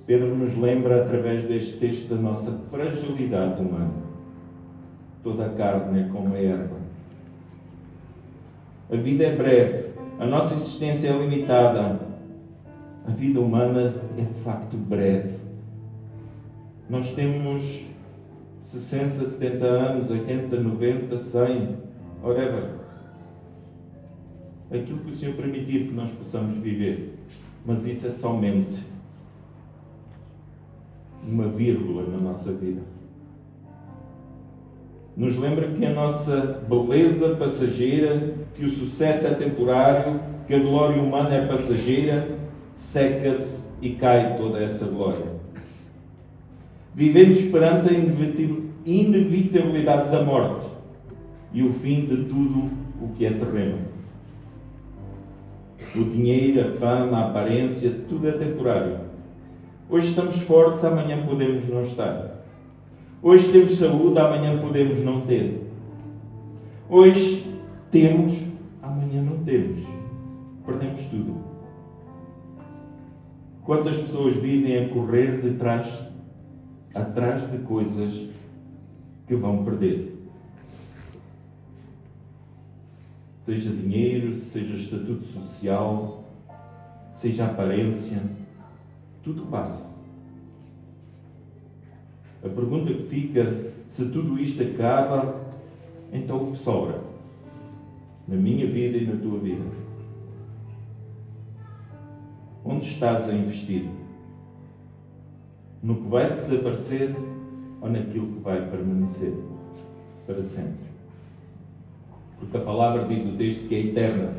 Pedro nos lembra, através deste texto, da nossa fragilidade humana. Toda a carne é como a erva. A vida é breve, a nossa existência é limitada. A vida humana é de facto breve. Nós temos 60, 70 anos, 80, 90, 100, whatever. Aquilo que o Senhor permitir que nós possamos viver. Mas isso é somente uma vírgula na nossa vida. Nos lembra que a nossa beleza passageira, que o sucesso é temporário, que a glória humana é passageira, seca-se e cai toda essa glória. Vivemos perante a inevitabilidade da morte e o fim de tudo o que é terreno. O dinheiro, a fama, a aparência, tudo é temporário. Hoje estamos fortes, amanhã podemos não estar. Hoje temos saúde, amanhã podemos não ter. Hoje temos, amanhã não temos. Perdemos tudo. Quantas pessoas vivem a correr atrás de coisas que vão perder? Seja dinheiro, seja estatuto social, seja aparência, tudo passa. A pergunta que fica, se tudo isto acaba, então o que sobra? Na minha vida e na tua vida. Onde estás a investir? No que vai desaparecer ou naquilo que vai permanecer para sempre? Porque a palavra diz o texto que é eterna.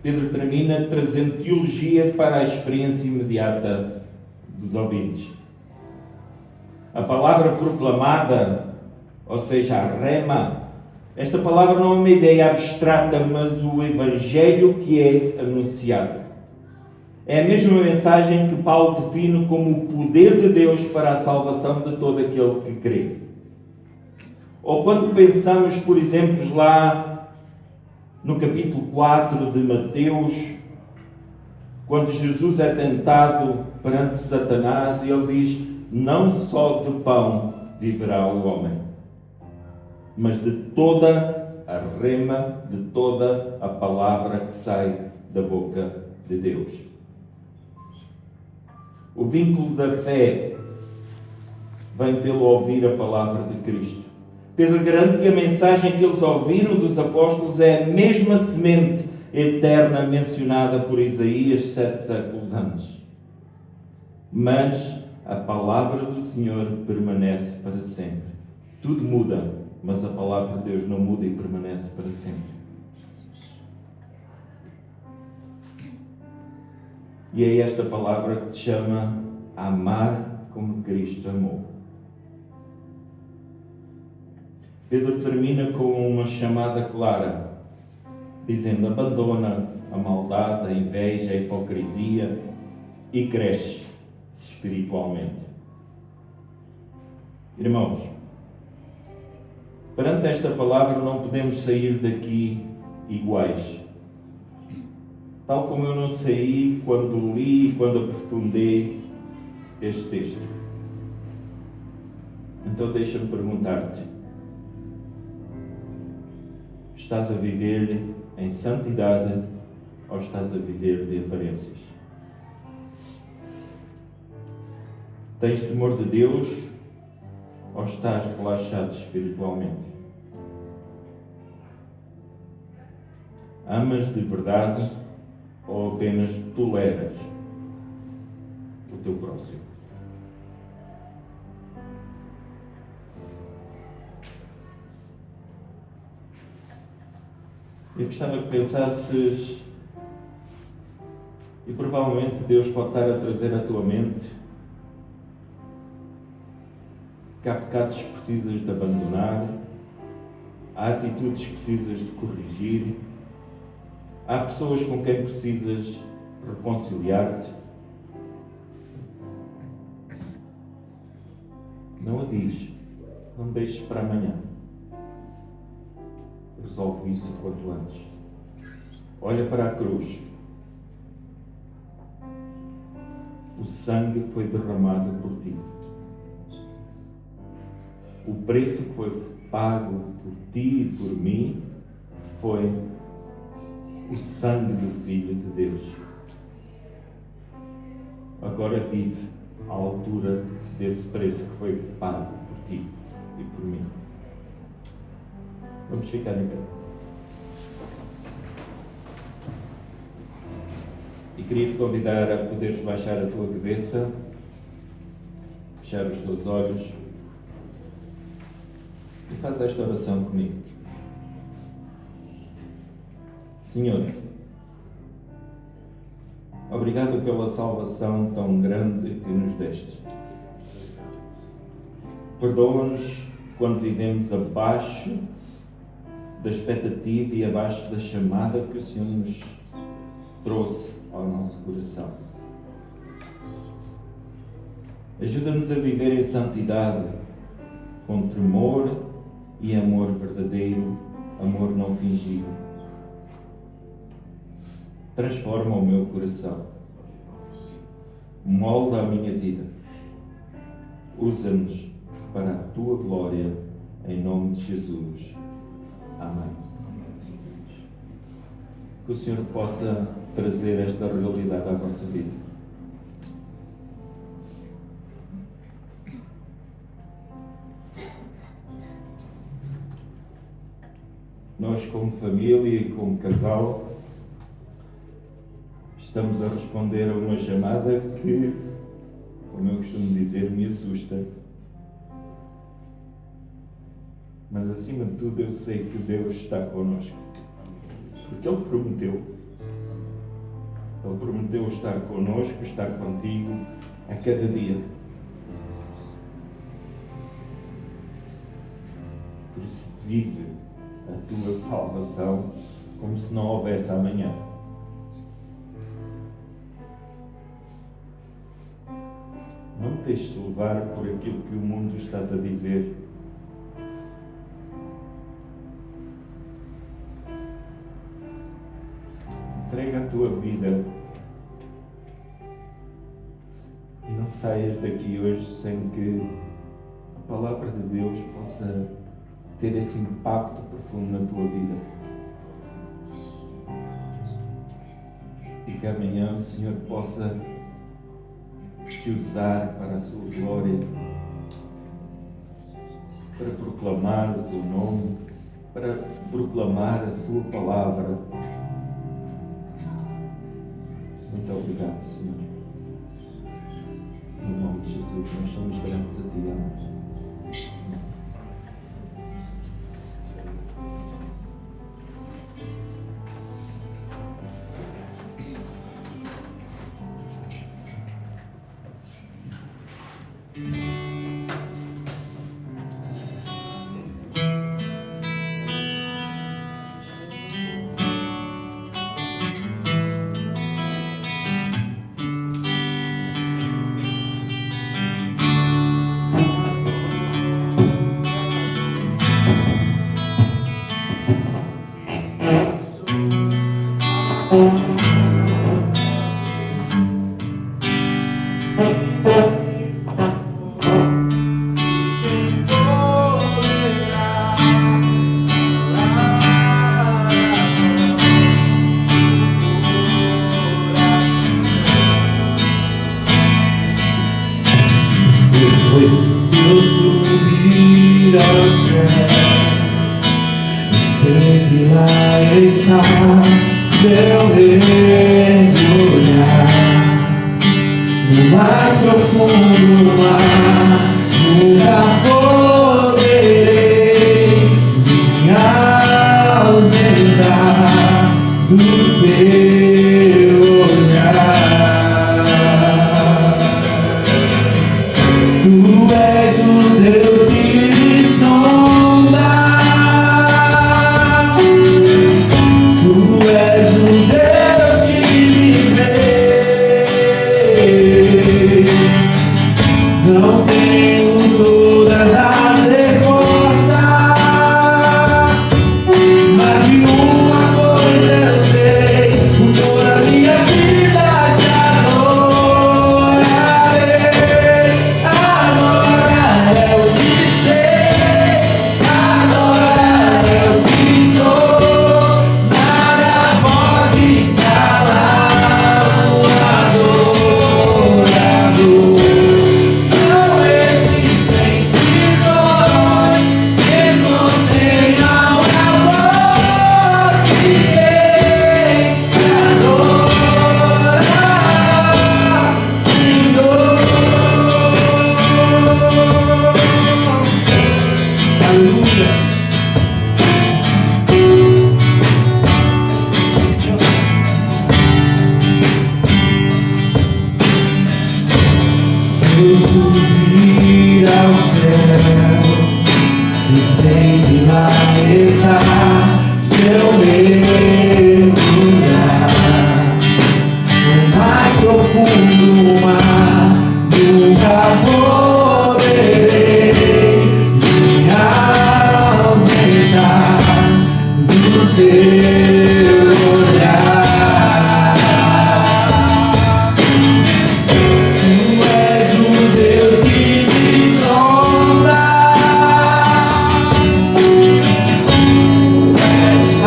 Pedro termina trazendo teologia para a experiência imediata dos ouvintes. A palavra proclamada, ou seja, a rema, esta palavra não é uma ideia abstrata, mas o evangelho que é anunciado. É a mesma mensagem que Paulo define como o poder de Deus para a salvação de todo aquele que crê. Ou quando pensamos, por exemplo, lá no capítulo 4 de Mateus, quando Jesus é tentado perante Satanás e ele diz: não só de pão viverá o homem, mas de toda a rema, de toda a palavra que sai da boca de Deus. O vínculo da fé vem pelo ouvir a palavra de Cristo. Pedro garante que a mensagem que eles ouviram dos apóstolos é a mesma semente eterna mencionada por Isaías 7 séculos antes. Mas a palavra do Senhor permanece para sempre. Tudo muda, mas a palavra de Deus não muda e permanece para sempre. E é esta palavra que te chama a amar como Cristo amou. Pedro termina com uma chamada clara, dizendo: abandona a maldade, a inveja, a hipocrisia e cresce espiritualmente. Irmãos, perante esta palavra não podemos sair daqui iguais. Tal como eu não saí quando li e quando aprofundei este texto. Então deixa-me perguntar-te: estás a viver em santidade ou estás a viver de aparências? Tens temor de Deus ou estás relaxado espiritualmente? Amas de verdade ou apenas toleras o teu próximo? Eu gostava que pensasses, e provavelmente Deus pode estar a trazer à tua mente, que há pecados que precisas de abandonar, há atitudes que precisas de corrigir, há pessoas com quem precisas reconciliar-te. Não adies, não deixes para amanhã. Resolve isso quanto antes. Olha para a cruz. O sangue foi derramado por ti. O preço que foi pago por ti e por mim foi o sangue do Filho de Deus. Agora vive à altura desse preço que foi pago por ti e por mim. Vamos ficar em pé. E queria te convidar a poderes baixar a tua cabeça, fechar os teus olhos e faz esta oração comigo. Senhor, obrigado pela salvação tão grande que nos deste. Perdoa-nos quando vivemos abaixo da expectativa e abaixo da chamada que o Senhor nos trouxe ao nosso coração. Ajuda-nos a viver em santidade, com tremor e amor verdadeiro, amor não fingido. Transforma o meu coração, molda a minha vida, usa-nos para a tua glória, em nome de Jesus. Amém. Que o Senhor possa trazer esta realidade à vossa vida. nós como família e como casal estamos a responder a uma chamada que, como eu costumo dizer, me assusta. Mas acima de tudo eu sei que Deus está connosco. Porque Ele prometeu. Ele prometeu estar connosco, estar contigo a cada dia. Por isso vive a tua salvação como se não houvesse amanhã. Não te deixes levar por aquilo que o mundo está-te a dizer. Entrega a tua vida e não saias daqui hoje sem que a palavra de Deus possa ter esse impacto profundo na tua vida. E que amanhã o Senhor possa te usar para a sua glória, para proclamar o seu nome, para proclamar a sua palavra. Muito obrigado, Senhor. No nome de Jesus, nós somos gratos a Ti, amém.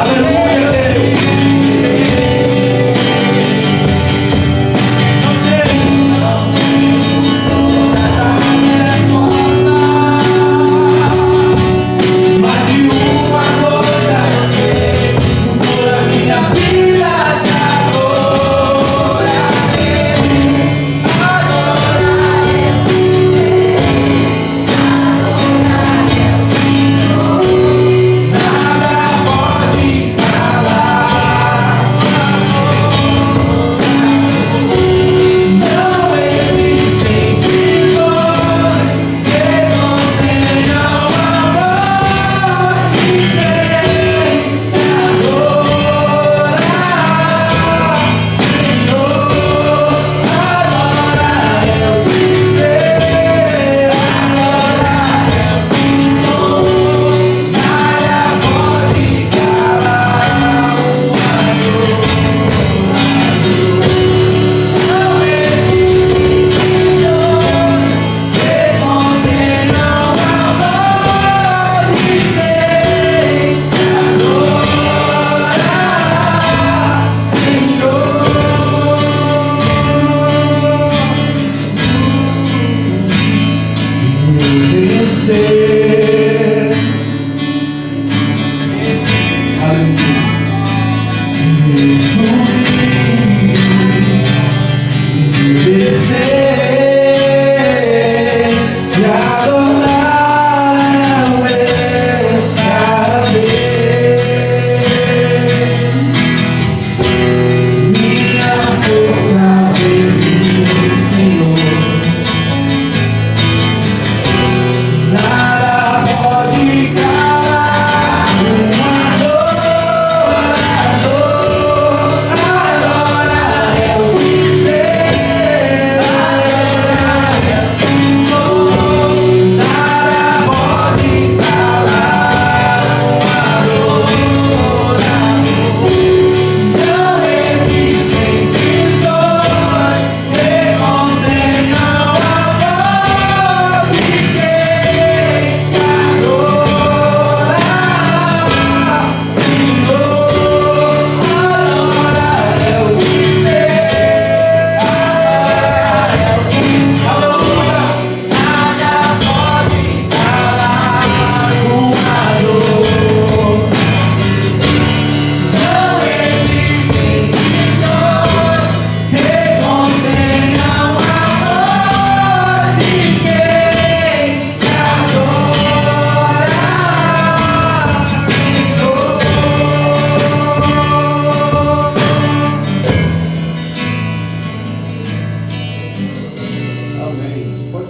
Aleluia, Deus.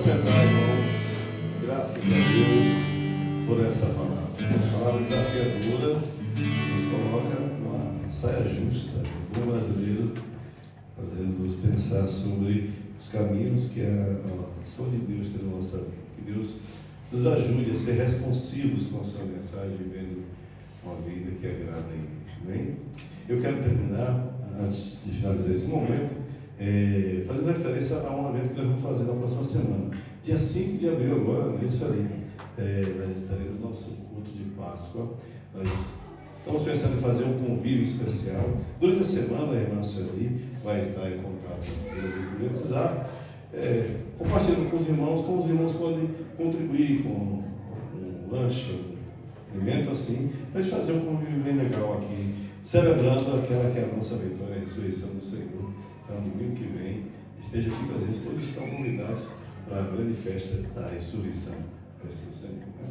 sentar, irmãos. Graças a Deus por essa palavra. Uma palavra desafiadora, nos coloca uma saia justa do brasileiro, fazendo-nos pensar sobre os caminhos que a ação de Deus tem na nossa vida. Que Deus nos ajude a ser responsivos com a sua mensagem, vivendo uma vida que agrada a Ele. Amém? Eu quero terminar, antes de finalizar esse momento, fazendo referência a um evento que nós vamos fazer na próxima semana. Dia 5 de abril agora, né? Isso aí. Nós estaremos no nosso culto de Páscoa. Nós estamos pensando em fazer um convívio especial. Durante a semana, a irmã Sueli vai estar em contato pelo WhatsApp, compartilhando com os irmãos, como os irmãos podem contribuir com um lanche, um alimento assim, para a gente fazer um convívio bem legal aqui, celebrando aquela que é a nossa vitória, a ressurreição do Senhor. Então, domingo que vem, esteja aqui presente, todos estão convidados para a grande festa da ressurreição, festa do Senhor. Né?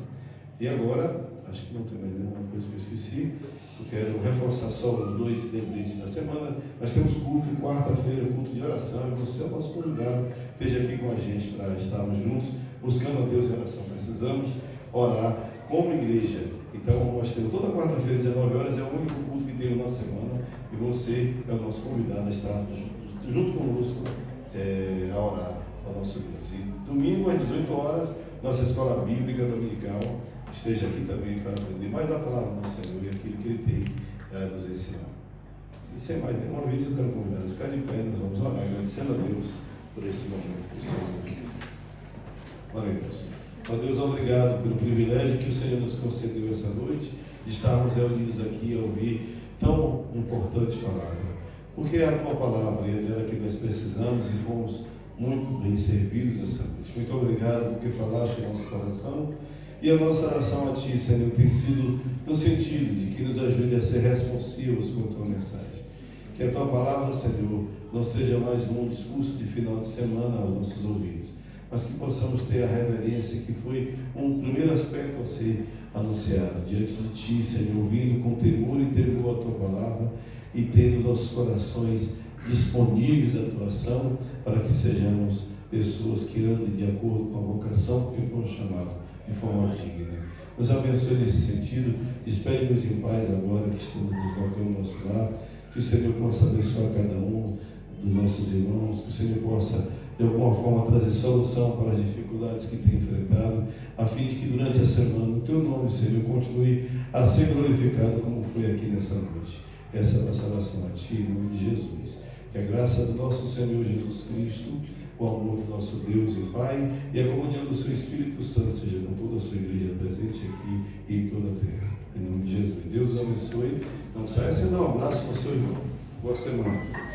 E agora, acho que não tem mais nenhuma coisa que eu esqueci, eu quero reforçar só os 2 lembretes da semana. Nós temos culto quarta-feira, culto de oração, e você é o nosso convidado, esteja aqui com a gente para estarmos juntos, buscando a Deus em oração. Precisamos orar como igreja. Então, nós temos toda quarta-feira, 19 horas, é o único culto que tem na nossa semana, e você é o nosso convidado a estar junto conosco a orar ao nosso Deus. E domingo, às 18 horas, nossa escola bíblica dominical, esteja aqui também para aprender mais da palavra do Senhor e aquilo que Ele tem a nos ensinar. E sem mais nenhuma vez, eu quero convidar a ficar de pé, nós vamos orar, agradecendo a Deus por esse momento que o Senhor. Oremos. Ó Deus, obrigado pelo privilégio que o Senhor nos concedeu essa noite, de estarmos reunidos aqui a ouvir tão importante palavra. Porque é a tua palavra e é dela que nós precisamos e fomos muito bem servidos essa noite. Muito obrigado porque falaste no nosso coração. E a nossa oração a Ti, Senhor, tem sido no sentido de que nos ajude a ser responsivos com a Tua mensagem. Que a Tua palavra, Senhor, não seja mais um discurso de final de semana aos nossos ouvidos, mas que possamos ter a reverência que foi um primeiro aspecto a ser anunciado diante de Ti, Senhor, ouvindo com temor e tremor a Tua palavra e tendo nossos corações disponíveis à Tua ação, para que sejamos pessoas que andem de acordo com a vocação que fomos chamados de forma digna. Nos abençoe nesse sentido, despede-nos em paz agora que estamos nos colocando no nosso lar, que o Senhor possa abençoar cada um dos nossos irmãos, que o Senhor possa de alguma forma trazer solução para as dificuldades que tem enfrentado, a fim de que durante a semana o Teu nome, Senhor, continue a ser glorificado como foi aqui nessa noite. Essa é a nossa oração a Ti, em nome de Jesus. Que a graça do nosso Senhor Jesus Cristo, o amor do nosso Deus e Pai e a comunhão do Seu Espírito Santo seja com toda a Sua igreja presente aqui e em toda a terra. Em nome de Jesus. Deus os abençoe. Não saia sem dar um abraço ao seu irmão. Boa semana.